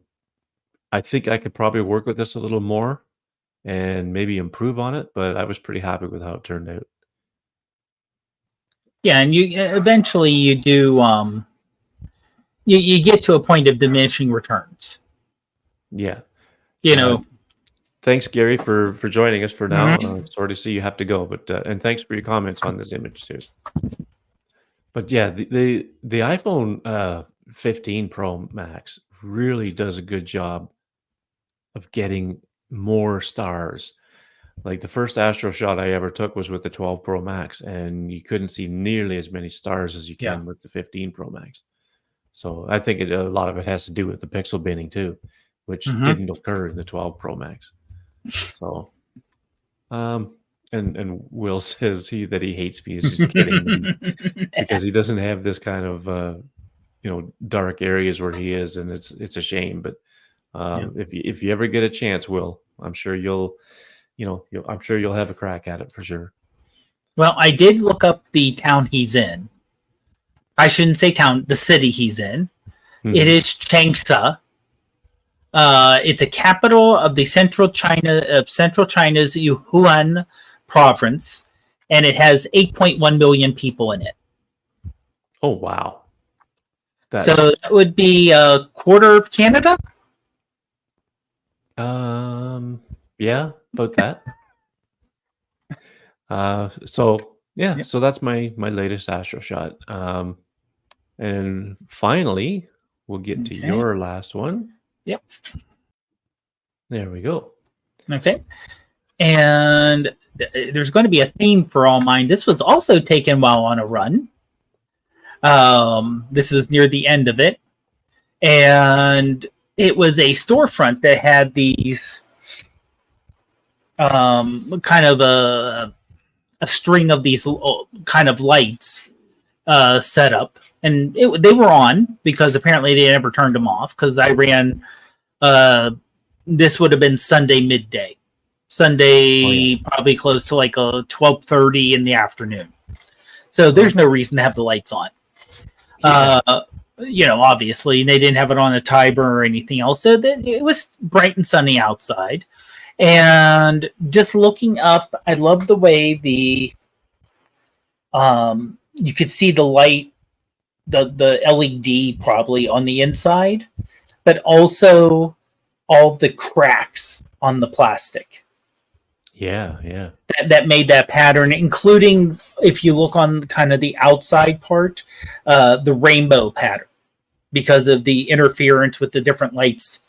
I think I could probably work with this a little more and maybe improve on it, but I was pretty happy with how it turned out. Yeah, and you eventually you do you get to a point of diminishing returns. Yeah. You Uh, know. Thanks, Gary, for joining us for now. Mhm. Sorry to see you have to go, but and thanks for your comments on this image too. But yeah, the iPhone 15 Pro Max really does a good job of getting more stars. Like the first astro shot I ever took was with the 12 Pro Max, and you couldn't see nearly as many stars as you Yeah. can with the 15 Pro Max. So I think a lot of it has to do with the pixel binning too, which Hmm. didn't occur in the 12 Pro Max. So Um, and Will says that he hates me is just kidding, but because he doesn't have this kind of dark areas where he is, and it's a shame. But Yeah. if you ever get a chance, Will, I'm sure I'm sure you'll have a crack at it for sure. Well, I did look up the town he's in. I shouldn't say town, the city he's in. It Mhm. is Changsha. It's a capital of the central China's Yunnan province, and it has 8.1 million people in it. Oh wow, So that that would be a quarter of Canada. um yeah, about that. So yeah, Yeah. so that's my latest astro shot. And finally, we'll get to Okay. your last one. Yep. There we go. Okay. And there's going to be a theme for all mine. This was also taken while on a run. This was near the end of it, and it was a storefront that had these kind of a string of these kind of lights set up, and they were on because apparently they never turned them off because I ran. This would have been Sunday midday, Oh yeah. Sunday probably close to like a 12:30 in the afternoon. So Oh, there's no reason to have the lights on. yeah. obviously they didn't have it on a timer or anything else. So that it was bright and sunny outside. And just looking up, I love the way you could see the light, the LED probably on the inside, but also all the cracks on the plastic. Yeah. That made that pattern, including if you look on kind of the outside part, the rainbow pattern, because of the interference with the different lights.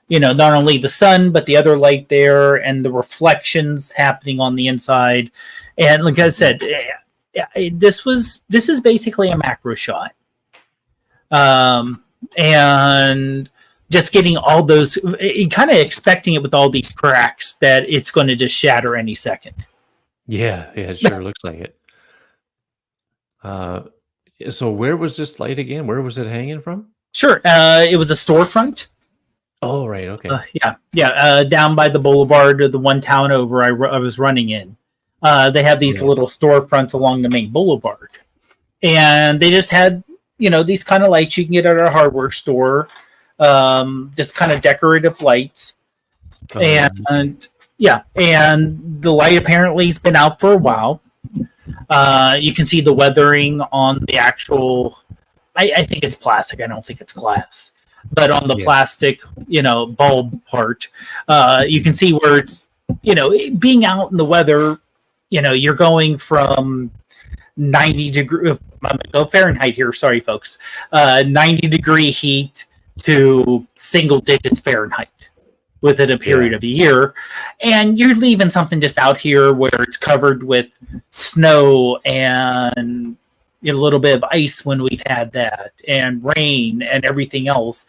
Not only the sun, but the other light there and the reflections happening on the inside. And like I said, this is basically a macro shot. And just getting all those, kind of expecting it with all these cracks that it's going to just shatter any second. Yeah, it sure looks like it. So where was this light again? Where was it hanging from? Sure. It was a storefront. Oh, right. Okay. Yeah. Down by the boulevard, the one town over I was running in. They have these little storefronts along the main boulevard. And they just had, these kind of lights you can get at a hardware store. Just kind of decorative lights. And the light apparently has been out for a while. You can see the weathering on the actual, I think it's plastic. I don't think it's glass. But on the plastic, bulb part, you can see where it's, being out in the weather, you're going from 90 degree, Fahrenheit here. Sorry, folks. 90-degree heat to single digits Fahrenheit within a period of a year. And you're leaving something just out here where it's covered with snow and a little bit of ice when we've had that, and rain and everything else.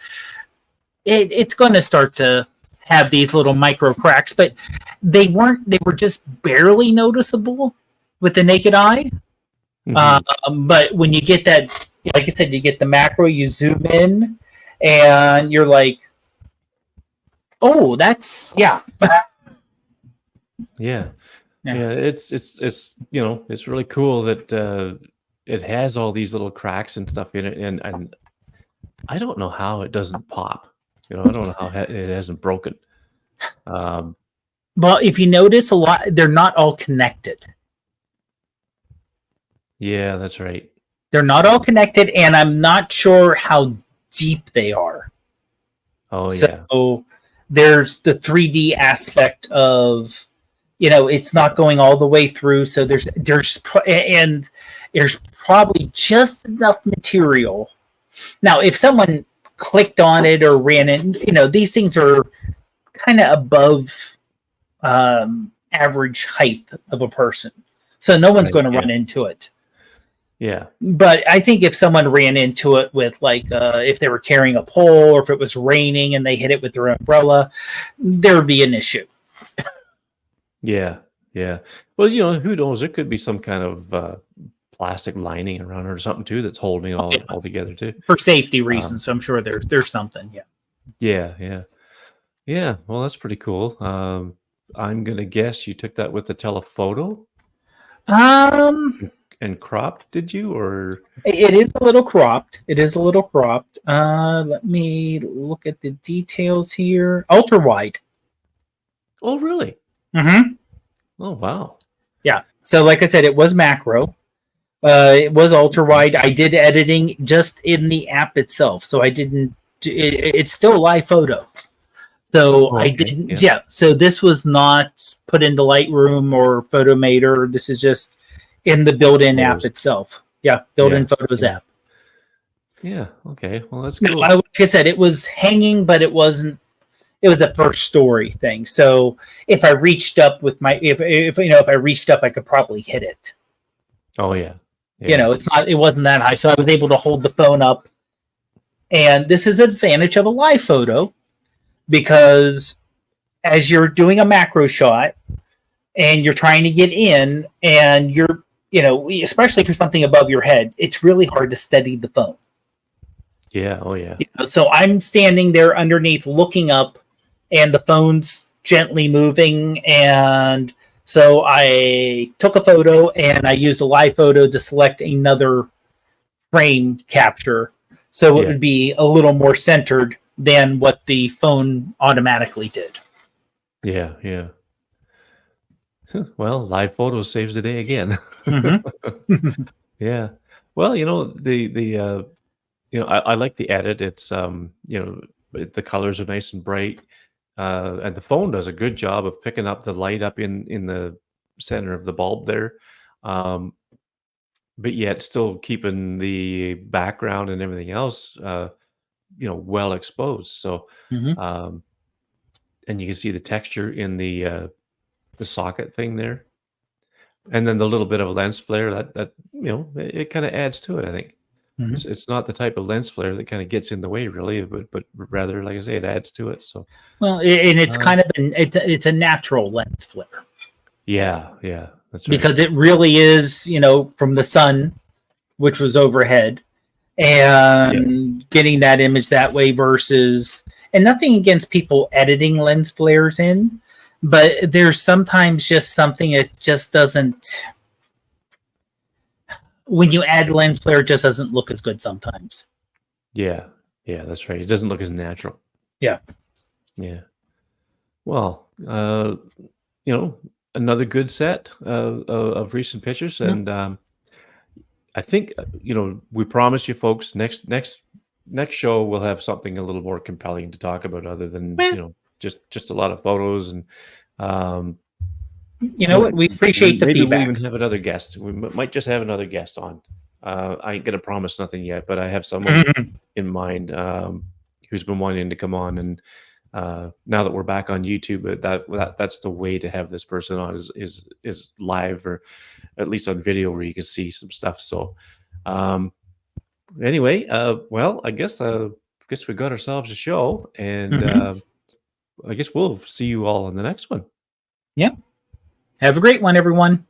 It's going to start to have these little micro cracks, but they were just barely noticeable with the naked eye. But when you get that, like I said, you get the macro, you zoom in and you're like, oh, that's yeah. It's really cool that it has all these little cracks and stuff in it, and I don't know how it doesn't pop. I don't know how it hasn't broken. Well, if you notice, a lot, they're not all connected. Yeah, that's right. They're not all connected, and I'm not sure how deep they are. Oh, yeah. So there's the 3D aspect of, it's not going all the way through. So there's probably just enough material. Now, if someone clicked on it or ran it, these things are kind of above average height of a person. So no one's going to run into it. Yeah. But I think if someone ran into it with if they were carrying a pole, or if it was raining and they hit it with their umbrella, there would be an issue. Yeah. Well, who knows? It could be some kind of plastic lining around it or something too that's holding it all together too. For safety reasons, so I'm sure there's something. Yeah. Well, that's pretty cool. I'm gonna guess you took that with the telephoto. And cropped, did you? Or it is a little cropped. Let me look at the details here. Ultra wide. Oh, really? Mm-hmm. Oh, wow. Yeah. So like I said, it was macro. It was ultra wide. I did editing just in the app itself. So I didn't, it's still a live photo. So I didn't, So this was not put into Lightroom or Photomator. This is just in the built-in app itself. Yeah, built-in Photos app. Yeah. Okay. Well, that's cool. Like I said, it was hanging, but it wasn't. It was a first story thing. So if I reached up with my, if I reached up, I could probably hit it. Oh yeah. It wasn't that high, so I was able to hold the phone up. And this is an advantage of a live photo, because as you're doing a macro shot and you're trying to get in, and you're, especially for something above your head, it's really hard to steady the phone. Yeah. Oh yeah. So I'm standing there underneath looking up, and the phone's gently moving. And so I took a photo, and I used a live photo to select another frame capture So it Yeah. would be a little more centered than what the phone automatically did. Yeah. Yeah. Well, live photos saves the day again. Mm-hmm. Yeah. Well, I like the edit. It's the colors are nice and bright, and the phone does a good job of picking up the light up in the center of the bulb there, um, but yet still keeping the background and everything else, well exposed. So, Mm-hmm. um, and you can see the texture in the socket thing there, and then the little bit of a lens flare that it kind of adds to it. I think. Mm-hmm. It's not the type of lens flare that kinda gets in the way really, but rather, like I say, it adds to it, so, Well, and it's uh kind of it's a natural lens flare yeah, yeah, that's right. because it really is, from the sun, which was overhead, Yeah, and getting that image that way versus, and nothing against people editing lens flares in, but there's sometimes just something that just doesn't, when you add lens flare, it just doesn't look as good sometimes. yeah, yeah, that's right, it doesn't look as natural. Yeah. Yeah. Well, another good set of recent pictures, Yeah. and, I think, we promise you folks next show, we'll have something a little more compelling to talk about other than, Well, just a lot of photos and, um you know what? We appreciate the maybe we'll even feedback. have another guest. We might just have another guest on. I ain't gonna promise nothing yet, but I have someone in mind who's been wanting to come on. And now that we're back on YouTube, that's the way to have this person on is live or at least on video where you can see some stuff. So um, anyway, well, I guess we got ourselves a show, and Mm-hmm. I guess we'll see you all on the next one. Yeah. Have a great one, everyone.